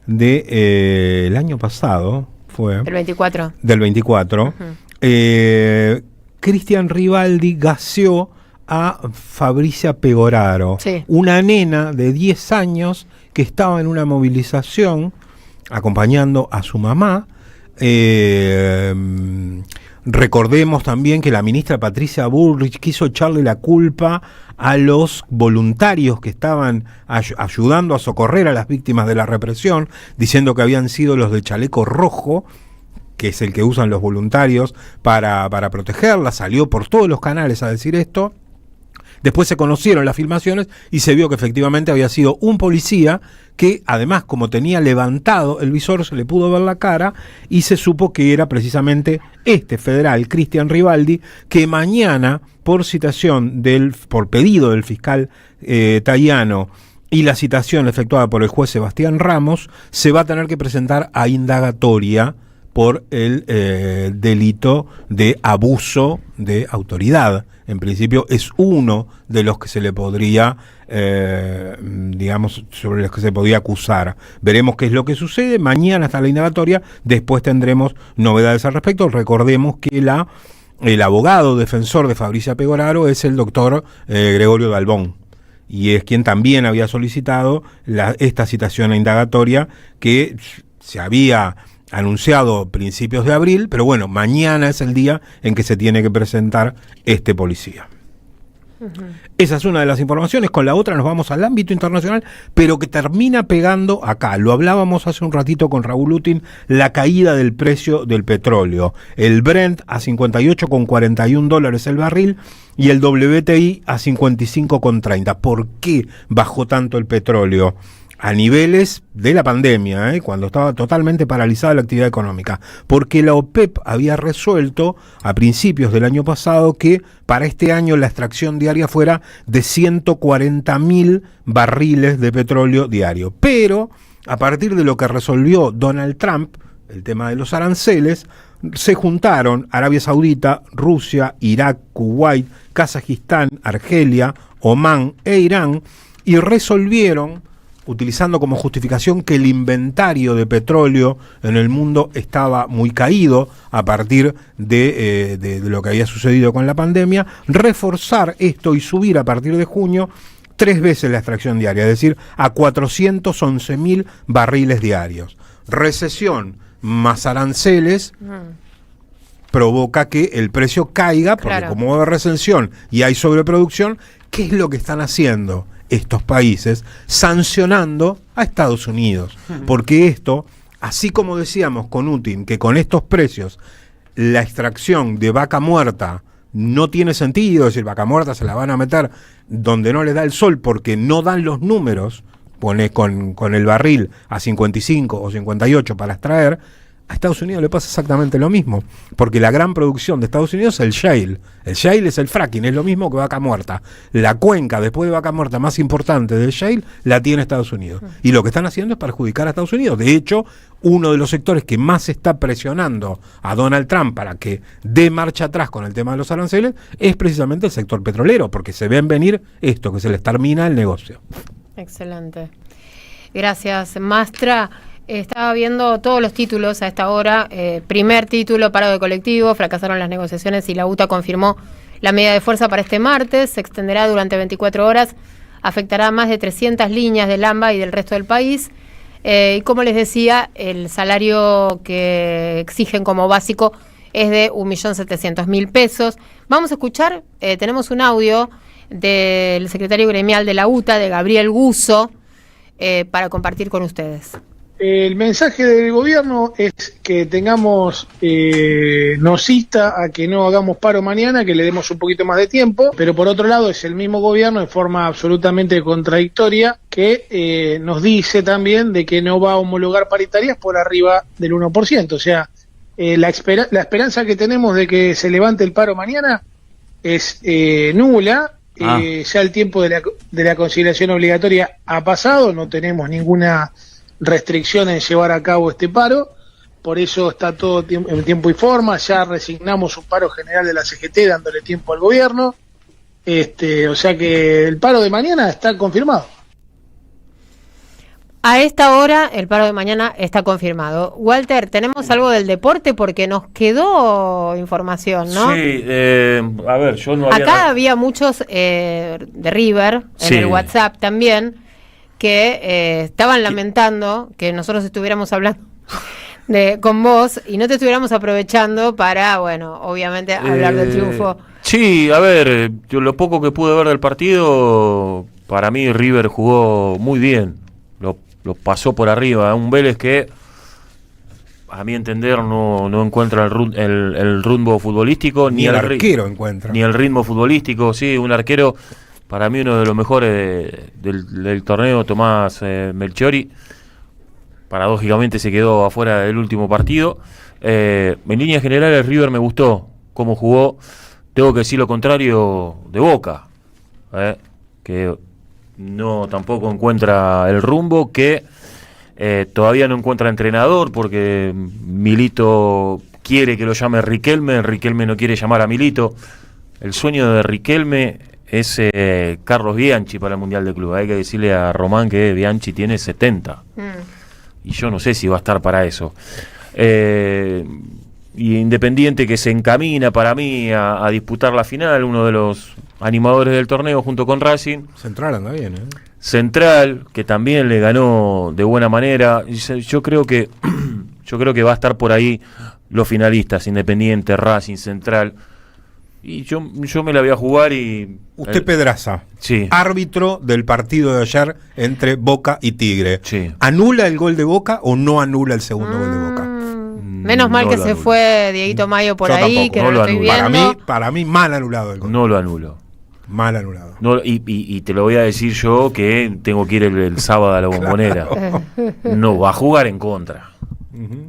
del año pasado, fue... El 24. Del 24, Cristian Rivaldi gaseó a Fabricia Pegoraro, una nena de 10 años que estaba en una movilización acompañando a su mamá. Recordemos también que la ministra Patricia Bullrich quiso echarle la culpa a los voluntarios que estaban ayudando a socorrer a las víctimas de la represión, diciendo que habían sido los de chaleco rojo, que es el que usan los voluntarios para protegerla. Salió por todos los canales a decir esto. Después se conocieron las filmaciones y se vio que efectivamente había sido un policía que, además, como tenía levantado el visor, se le pudo ver la cara y se supo que era precisamente este federal, Cristian Rivaldi, que mañana, por pedido del fiscal Tayano y la citación efectuada por el juez Sebastián Ramos, se va a tener que presentar a indagatoria por el delito de abuso de autoridad. En principio es uno de los que se le podría, sobre los que se podía acusar. Veremos qué es lo que sucede. Mañana está la indagatoria, después tendremos novedades al respecto. Recordemos que el abogado defensor de Fabricia Pegoraro es el doctor Gregorio Dalbón, y es quien también había solicitado esta citación a indagatoria, que se había anunciado principios de abril, pero bueno, mañana es el día en que se tiene que presentar este policía. Esa es una de las informaciones. Con la otra nos vamos al ámbito internacional, pero que termina pegando acá. Lo hablábamos hace un ratito con Raúl Utin, la caída del precio del petróleo. El Brent a $58,41 el barril y el WTI a 55,30. ¿Por qué bajó tanto el petróleo? A niveles de la pandemia, cuando estaba totalmente paralizada la actividad económica, porque la OPEP había resuelto a principios del año pasado que para este año la extracción diaria fuera de 140.000 barriles de petróleo diario. Pero a partir de lo que resolvió Donald Trump, el tema de los aranceles, se juntaron Arabia Saudita, Rusia, Irak, Kuwait, Kazajistán, Argelia, Omán e Irán, y resolvieron, utilizando como justificación que el inventario de petróleo en el mundo estaba muy caído a partir de lo que había sucedido con la pandemia, reforzar esto y subir a partir de junio 3 veces la extracción diaria, es decir, a 411.000 barriles diarios. Recesión más aranceles provoca que el precio caiga, porque como va a haber recesión y hay sobreproducción, ¿qué es lo que están haciendo estos países? Sancionando a Estados Unidos, porque esto, así como decíamos con Utin, que con estos precios la extracción de vaca muerta no tiene sentido, es decir, vaca muerta se la van a meter donde no le da el sol porque no dan los números, pone con el barril a 55 o 58 para extraer. A Estados Unidos le pasa exactamente lo mismo, porque la gran producción de Estados Unidos es el shale. El shale es el fracking, es lo mismo que vaca muerta. La cuenca después de vaca muerta más importante del shale la tiene Estados Unidos. Y lo que están haciendo es perjudicar a Estados Unidos. De hecho, uno de los sectores que más está presionando a Donald Trump para que dé marcha atrás con el tema de los aranceles es precisamente el sector petrolero, porque se ven venir esto, que se les termina el negocio. Excelente. Gracias, Mastra. Estaba viendo todos los títulos a esta hora. Primer título, paro de colectivo, fracasaron las negociaciones y la UTA confirmó la medida de fuerza para este martes. Se extenderá durante 24 horas, afectará a más de 300 líneas del AMBA y del resto del país. Y como les decía, el salario que exigen como básico es de 1.700.000 pesos. Vamos a escuchar, tenemos un audio del secretario gremial de la UTA, de Gabriel Guso, para compartir con ustedes. El mensaje del gobierno es que nos insta a que no hagamos paro mañana, que le demos un poquito más de tiempo, pero por otro lado es el mismo gobierno, de forma absolutamente contradictoria, que nos dice también de que no va a homologar paritarias por arriba del 1%. O sea, la esperanza que tenemos de que se levante el paro mañana es nula. Ya el tiempo de la conciliación obligatoria ha pasado, no tenemos ninguna restricción en llevar a cabo este paro, por eso está todo en tiempo y forma. Ya resignamos un paro general de la CGT dándole tiempo al gobierno, o sea que el paro de mañana está confirmado. A esta hora el paro de mañana está confirmado. Walter, tenemos algo del deporte porque nos quedó información, ¿no? Sí, a ver, yo no había... Acá había muchos de River, en el WhatsApp también, que estaban lamentando que nosotros estuviéramos hablando con vos y no te estuviéramos aprovechando para, bueno, obviamente hablar del triunfo. Sí, a ver, yo lo poco que pude ver del partido, para mí River jugó muy bien, lo pasó por arriba, un Vélez que a mi entender no encuentra el rumbo futbolístico, ni el arquero encuentra. Ni el ritmo futbolístico, sí, un arquero, para mí uno de los mejores del torneo, Tomás Melchiori, paradójicamente se quedó afuera del último partido. En líneas generales River me gustó cómo jugó. Tengo que decir lo contrario de Boca, que no tampoco encuentra el rumbo, que todavía no encuentra entrenador porque Milito quiere que lo llame Riquelme no quiere llamar a Milito. El sueño de Riquelme es Carlos Bianchi para el Mundial de Club. Hay que decirle a Román que Bianchi tiene 70 y yo no sé si va a estar para eso. Y Independiente, que se encamina para mí a disputar la final, uno de los animadores del torneo junto con Racing. Central anda bien, Central, que también le ganó de buena manera. Yo creo que va a estar por ahí los finalistas, Independiente, Racing, Central. Y yo me la voy a jugar y... Usted, Pedraza, sí, árbitro del partido de ayer entre Boca y Tigre. Sí. ¿Anula el gol de Boca o no anula el segundo gol de Boca? Menos mal que se fue Dieguito Mayo por ahí, que no lo estoy viendo. Para mí mal anulado el gol. No lo anulo. Mal anulado. No, y te lo voy a decir yo, que tengo que ir el sábado a la Bombonera. No va a jugar en contra.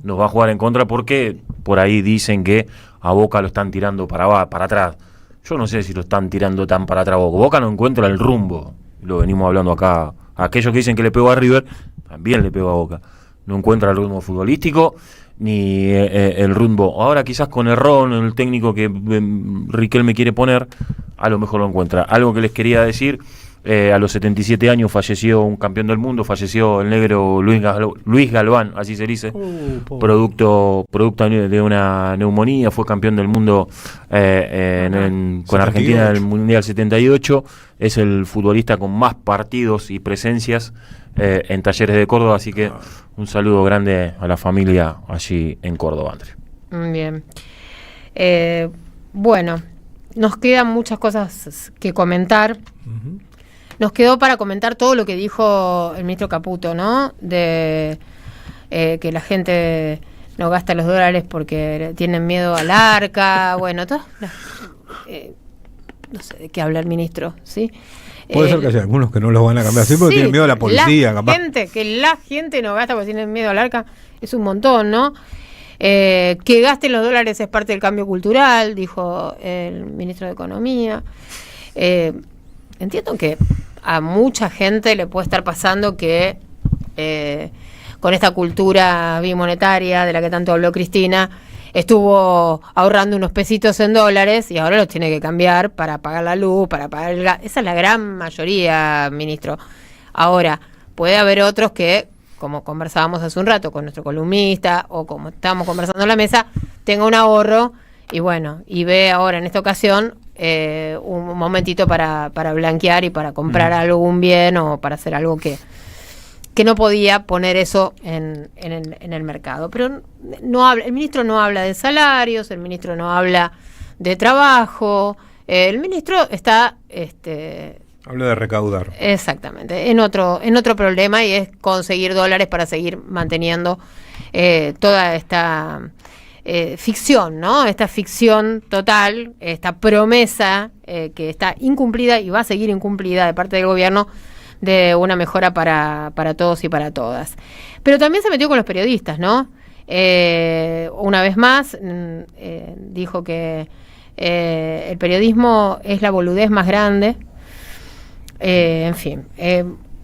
Nos va a jugar en contra porque por ahí dicen que a Boca lo están tirando para atrás. Yo no sé si lo están tirando tan para atrás. Boca no encuentra el rumbo. Lo venimos hablando acá. Aquellos que dicen que le pegó a River, también le pegó a Boca. No encuentra el rumbo futbolístico ni el rumbo. Ahora quizás con Errón, el técnico que Riquelme quiere poner, a lo mejor lo encuentra. Algo que les quería decir, a los 77 años falleció un campeón del mundo, falleció el negro Luis Galván, así se dice, producto de una neumonía. Fue campeón del mundo con Argentina en el Mundial 78. Es el futbolista con más partidos y presencias en Talleres de Córdoba, así que un saludo grande a la familia allí en Córdoba, André. Bien. Bueno, nos quedan muchas cosas que comentar. Nos quedó para comentar todo lo que dijo el ministro Caputo, ¿no? De que la gente no gasta los dólares porque tienen miedo al arca. Bueno, no sé de qué habla el ministro, ¿sí? Puede ser que haya algunos que no los van a cambiar así porque tienen miedo a la policía, capaz. Que la gente no gasta porque tienen miedo al arca es un montón, ¿no? Que gasten los dólares es parte del cambio cultural, dijo el ministro de Economía. Entiendo que a mucha gente le puede estar pasando que con esta cultura bimonetaria de la que tanto habló Cristina, estuvo ahorrando unos pesitos en dólares y ahora los tiene que cambiar para pagar la luz, para pagar el gas. Esa es la gran mayoría, ministro. Ahora, puede haber otros que, como conversábamos hace un rato con nuestro columnista o como estábamos conversando en la mesa, tenga un ahorro y bueno, y ve ahora en esta ocasión un momentito para blanquear y para comprar algún bien o para hacer algo que no podía poner eso en el mercado. Pero no habla, el ministro no habla de salarios, el ministro no habla de trabajo, el ministro está... habla de recaudar. Exactamente, en otro problema, y es conseguir dólares para seguir manteniendo toda esta ficción, ¿no? Esta ficción total, esta promesa que está incumplida y va a seguir incumplida de parte del gobierno, de una mejora para todos y para todas. Pero también se metió con los periodistas, ¿no? Una vez más dijo que el periodismo es la boludez más grande. En fin.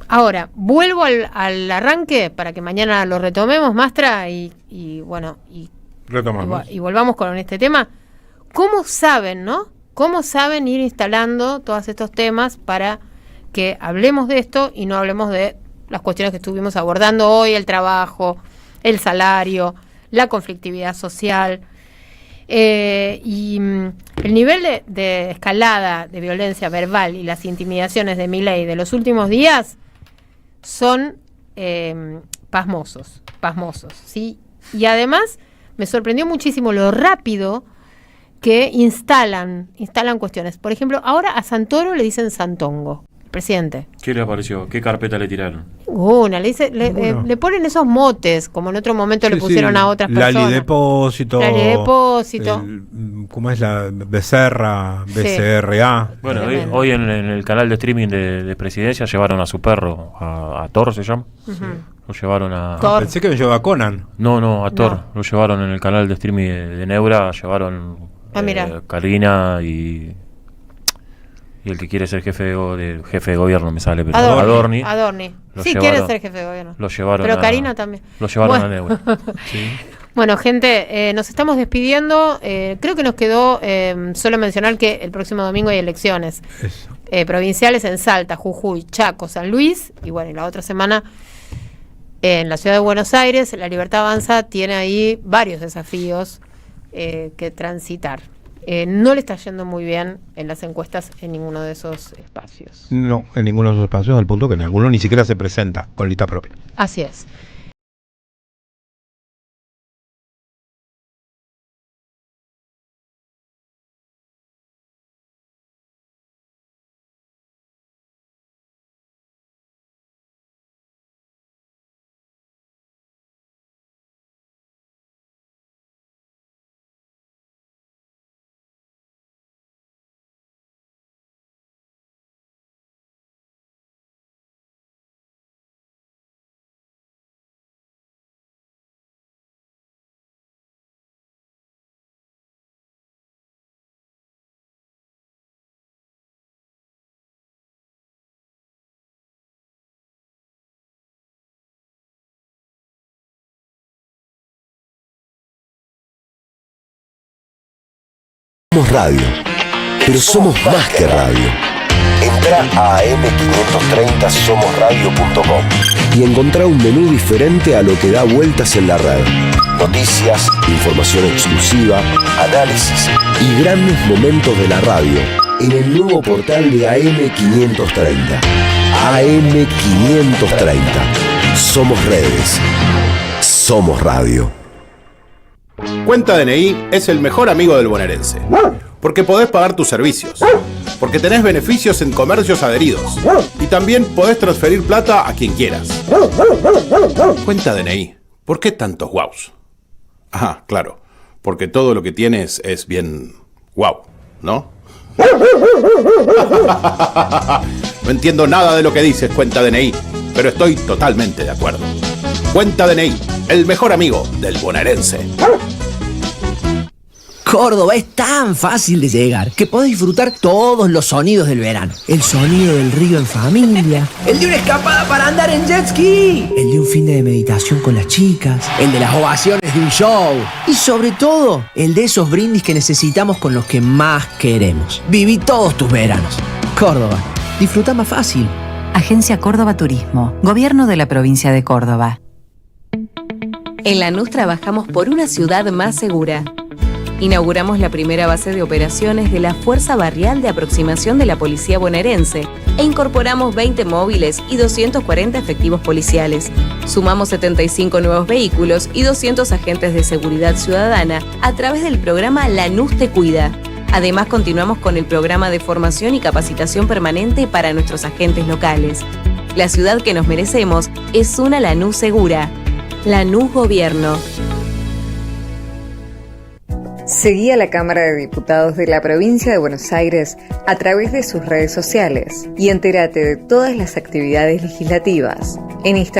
Ahora, vuelvo al arranque para que mañana lo retomemos, Mastra, y bueno, retomamos. Y volvamos con este tema. ¿Cómo saben, no? ¿Cómo saben ir instalando todos estos temas para que hablemos de esto y no hablemos de las cuestiones que estuvimos abordando hoy, el trabajo, el salario, la conflictividad social. Y el nivel de escalada de violencia verbal y las intimidaciones de Milei de los últimos días son pasmosos, ¿sí? Y además me sorprendió muchísimo lo rápido que instalan cuestiones. Por ejemplo, ahora a Santoro le dicen Santongo, presidente. ¿Qué le apareció? ¿Qué carpeta le tiraron? Ninguna, le ponen esos motes, como en otro momento le pusieron a otras personas. Lali Depósito. ¿Cómo es la Becerra? BCRA. Bueno, hoy en el canal de streaming de Presidencia llevaron a su perro, a Thor se llama. Lo llevaron a... Pensé que me llevaba a Conan. No, a Thor. Lo llevaron en el canal de streaming de Neura, llevaron Karina y el que quiere ser jefe de gobierno me sale, pero Adorni. Sí, quiere ser jefe de gobierno. Lo llevaron pero Karina también. Lo llevaron a Neura. Sí. Bueno, gente, nos estamos despidiendo. Creo que nos quedó solo mencionar que el próximo domingo hay elecciones provinciales en Salta, Jujuy, Chaco, San Luis. Y bueno, y la otra semana en la ciudad de Buenos Aires. La Libertad Avanza tiene ahí varios desafíos que transitar. No le está yendo muy bien en las encuestas en ninguno de esos espacios. No, en ninguno de esos espacios, al punto que en alguno ni siquiera se presenta con lista propia. Así es. Somos radio, pero somos más que radio. Entra a am530somosradio.com y encontrá un menú diferente a lo que da vueltas en la red. Noticias, información exclusiva, análisis y grandes momentos de la radio en el nuevo portal de AM530. AM530. Somos redes. Somos radio. Cuenta DNI es el mejor amigo del bonaerense, porque podés pagar tus servicios, porque tenés beneficios en comercios adheridos y también podés transferir plata a quien quieras. Cuenta DNI, ¿por qué tantos guaus? Ajá, claro, porque todo lo que tienes es bien guau, ¿no? No entiendo nada de lo que dices, Cuenta DNI, pero estoy totalmente de acuerdo. Cuenta DNI, el mejor amigo del bonaerense. Córdoba es tan fácil de llegar que podés disfrutar todos los sonidos del verano. El sonido del río en familia, el de una escapada para andar en jet ski, el de un fin de meditación con las chicas, el de las ovaciones de un show y sobre todo el de esos brindis que necesitamos con los que más queremos. Viví todos tus veranos. Córdoba, disfruta más fácil. Agencia Córdoba Turismo, Gobierno de la Provincia de Córdoba. En Lanús trabajamos por una ciudad más segura. Inauguramos la primera base de operaciones de la Fuerza Barrial de Aproximación de la Policía Bonaerense e incorporamos 20 móviles y 240 efectivos policiales. Sumamos 75 nuevos vehículos y 200 agentes de seguridad ciudadana a través del programa Lanús Te Cuida. Además, continuamos con el programa de formación y capacitación permanente para nuestros agentes locales. La ciudad que nos merecemos es una Lanús segura. Lanús Gobierno. Seguí a la Cámara de Diputados de la Provincia de Buenos Aires a través de sus redes sociales y entérate de todas las actividades legislativas. En Instagram